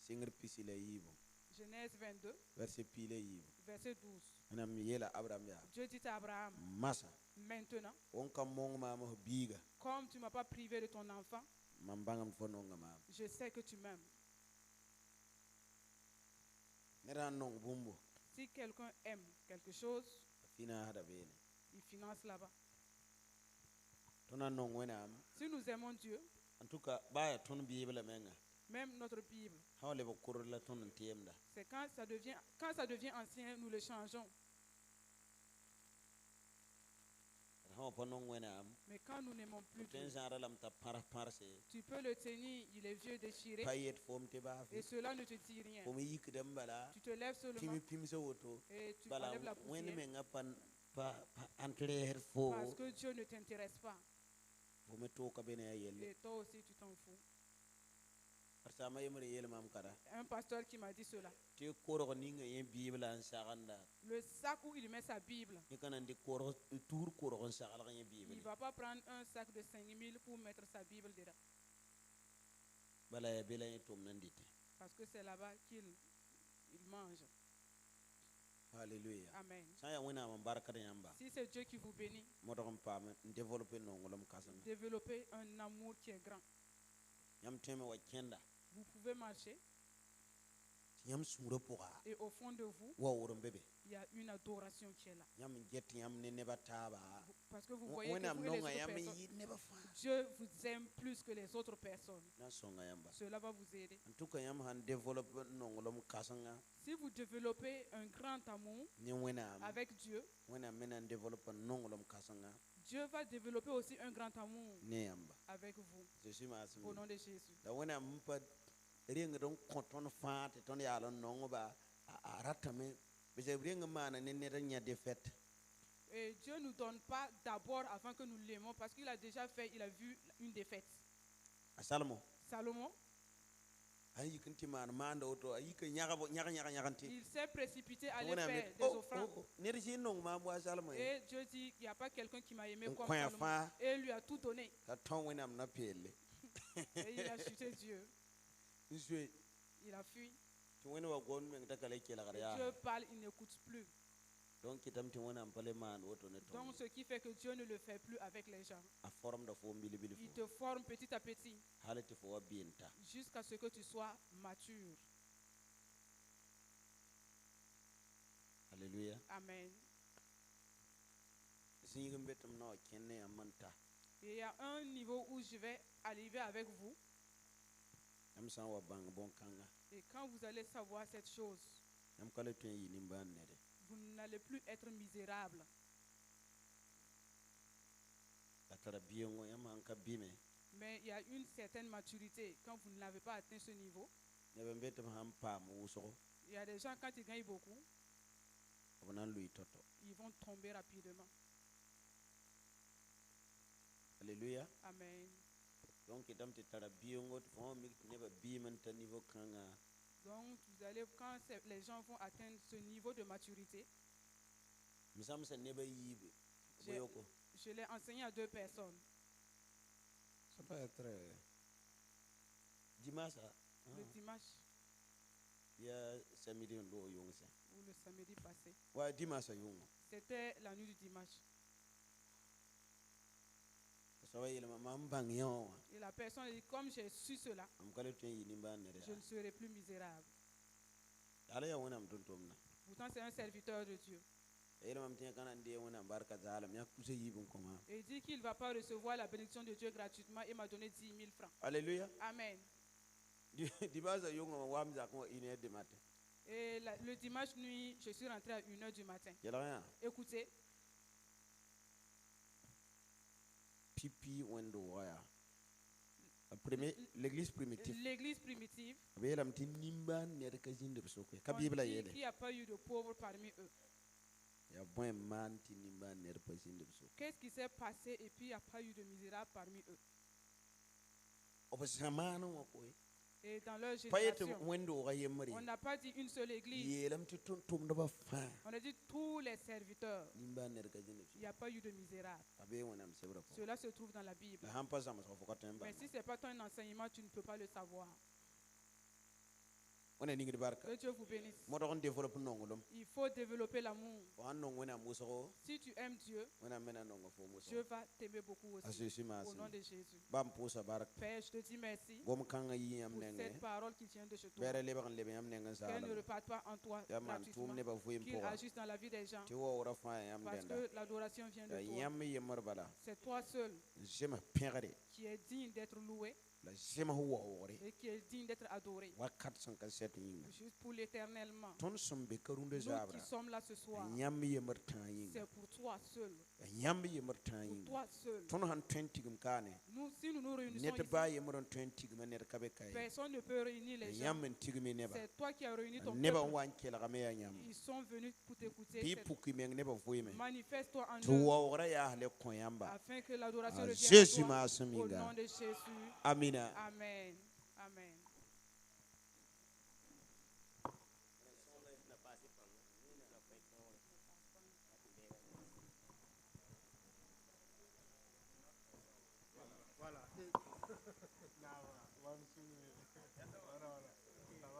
Singr pisila yibo. Genèse 22, Verset pile yibo. verset 12. Anam yela Abraham ya. Dieu dit à Abraham, Masa. maintenant, On kam mong ma mo biga. comme tu ne m'as pas privé de ton enfant, Mambangam fononga ma. je sais que tu m'aimes. Neran nong bumbo. Si quelqu'un aime quelque chose, Fina hada bene. il finance là-bas. Tona nong wena am. Si nous aimons Dieu, En tout cas, baya ton bible menga. même notre Bible, Hawle ba kurla ton tiemda. c'est quand ça devient ancien, nous le changeons. Haw ponong wena am. Mais quand nous n'aimons plus Dieu, Ten jara lam ta parse. tu peux le tenir, il est vieux, déchiré, Payet fom te ba et fi. cela ne te dit rien. Fom yik dem bala. Tu te lèves seulement Kimi pimse woto. et tu Bala enlèves la wen poussière menga pan pa entre her fo. parce que Dieu ne t'intéresse pas. Fom to ka bene yelle. Et toi aussi, tu t'en fous. Arsa ma yemre yele mam kara. Un pasteur qui m'a dit cela. Te koro ninga yen bible an saganda. Le sac où il met sa Bible, Ni kana ndi koro tour koro on sagala yen il bible. ne va pas prendre un sac de 5 000 pour mettre sa Bible dedans. Bala ya bela yen tom nandite. Parce que c'est là-bas qu'ils mangent. Hallelujah. Amen. Saya wena man barakata yamba. Si c'est Dieu qui vous bénit, Modon pa développer nongolom kasanga. développez un amour qui est grand. Yam teme wa kenda. Vous pouvez marcher Yam sumuro poa. et au fond de vous, Wa worom bebe. il y a une adoration qui est là. Yam jet yam ne neba taba. Parce que vous voyez que Wena vous et les mnonga autres yam personnes, never fa. Dieu vous aime plus que les autres personnes. Na songa yamba. Cela va vous aider. En tout cas yam han développer nongolom kasanga. Si vous développez un grand amour Ni wena avec Dieu, wena mena développer nongolom kasanga. Dieu va développer aussi un grand amour Ne yamba. avec vous. Je suis ma Au nom de Jésus. Da wena mpa ring don konton fa te ton ya lo nongo ba aratame bese ring mana ne ne nya défaite. Et Dieu ne nous donne pas d'abord avant que nous l'aimons parce qu'il a déjà fait, il a vu une défaite. Salomon Salomon, ayi kinti man manda auto ayi ke nyaga il s'est précipité à aller faire des offrandes. ne ri non ma bo Salomon Et Dieu dit, il n'y a pas quelqu'un qui m'a aimé comme Coin Salomon. fa. Et il lui a tout donné. ka ton wena na pele Et il a chuté Dieu. je Il a fui. to wena wa gon men ta kale ke la Et ya Dieu parle, il n'écoute plus. donc kitam ti wena pale man auto ne Donc ton ce qui fait que Dieu ne le fait plus avec les gens. a forme da fo mbili bili Il fo te forme petit à petit halati fo bienta jusqu'à ce que tu sois mature. hallelujah Amen. si ngam betum no kenne amanta Et il y a un niveau où je vais arriver avec vous. am san wa bang bon kanga Et quand vous allez savoir cette chose, am kale tun yi ni ban ne de vous n'allez plus être misérable. atara biyengo yam an ka bime Mais il y a une certaine maturité. Quand vous n'avez pas atteint ce niveau, ne be betum ham pa mu so il y a des gens, quand ils gagnent beaucoup, abonan lui toto ils vont tomber rapidement. hallelujah Amen. donc itam ti tara biyengo fo mi ne ba bimen ta niveau kanga Donc, vous allez, quand les gens vont atteindre ce niveau de maturité, misam sa ne ba yibe J'ai- boyoko je l'ai enseigné à 2 personnes. ça peut être dimasa Le dimanche ya samedi ndo yongse ou le samedi passé. wa dimasa yongo C'était la nuit du dimanche. so wa yele ma mbang yo Et la personne dit, comme j'ai su cela, am kale tun yi ni ban ne de je ne serai plus misérable. ala ya wona am tun tomna Pourtant, c'est un serviteur de Dieu. yele mam tin kana ndi wona barka zalam ya kuse yibun koma Et il dit qu'il ne va pas recevoir la bénédiction de Dieu gratuitement et m'a donné 10 000 francs. alléluia Amen. dimasa yongo wa mza ko ine de matin Et le dimanche nuit, je suis rentré à 1h du matin. yela ya Écoutez, pipi wendo waya l'église primitive l'église primitive, belam tin nimba ne de kazinde so ko ka on bibla dit yele qu'il n'y a pas eu de pauvres parmi eux. ya bon man tin nimba ne de kazinde so Qu'est-ce qui s'est passé et puis il n'y a pas eu de misérables parmi eux. obasamano ko Et dans leur payete génération, wendo wa yemri on n'a pas dit une seule église. yelam ti tum do ba fa On a dit tous les serviteurs. nimba ne de kazinde Il n'y a pas eu de misérables. abe wona am sebra ko Cela se trouve dans la Bible. la hampa sama so ko temba Mais si ce n'est pas ton enseignement, tu ne peux pas le savoir. wona ningi de barka Que Dieu vous bénisse. mo do on développe nongolom Il faut développer l'amour. wa non wona muso Si tu aimes Dieu, wona mena nongo fo muso Dieu va t'aimer beaucoup aussi. asisi ma Au nom de Jésus. bam pusa barak Père, je te dis merci gom kanga yi am pour nenge cette parole qui vient de chez toi. bere leban lebe am nenge Qu'elle ne sala reparte pas en toi ya man tum gratuitement. ne ba fuim Qu'il po agisse dans la vie des gens. ti wo ora fa am Parce denda que l'adoration vient de ya toi. yam yemar bala C'est toi seul jema pengare qui est digne d'être loué la jema huwa ore et qui est digne d'être adoré. wakat san ka set yinga Juste pour l'éternellement. ton sombe karunde Nous zabra qui sommes là ce soir, yam yemar tan yinga c'est pour toi seul. yam yemar tan Pour yinga toi seul. ton han 20 gum kane Nous, si nous nous réunissons net ici, ba yemar 20 gum ne kabe kay personne ne peut réunir les gens. yam tigmi neba C'est toi qui as réuni ton neba peuple. wanke la game ya yam Ils sont venus pour t'écouter. pi puki meng neba fuime Manifeste-toi en tu eux wo ora ya le kon yamba afin que l'adoration Ah, revienne Jésus à m'a toi. assommé, Au gars. nom de Jésus. amina Amen. Amen. Voilà. Now, one, two, voilà, voilà. Ça va?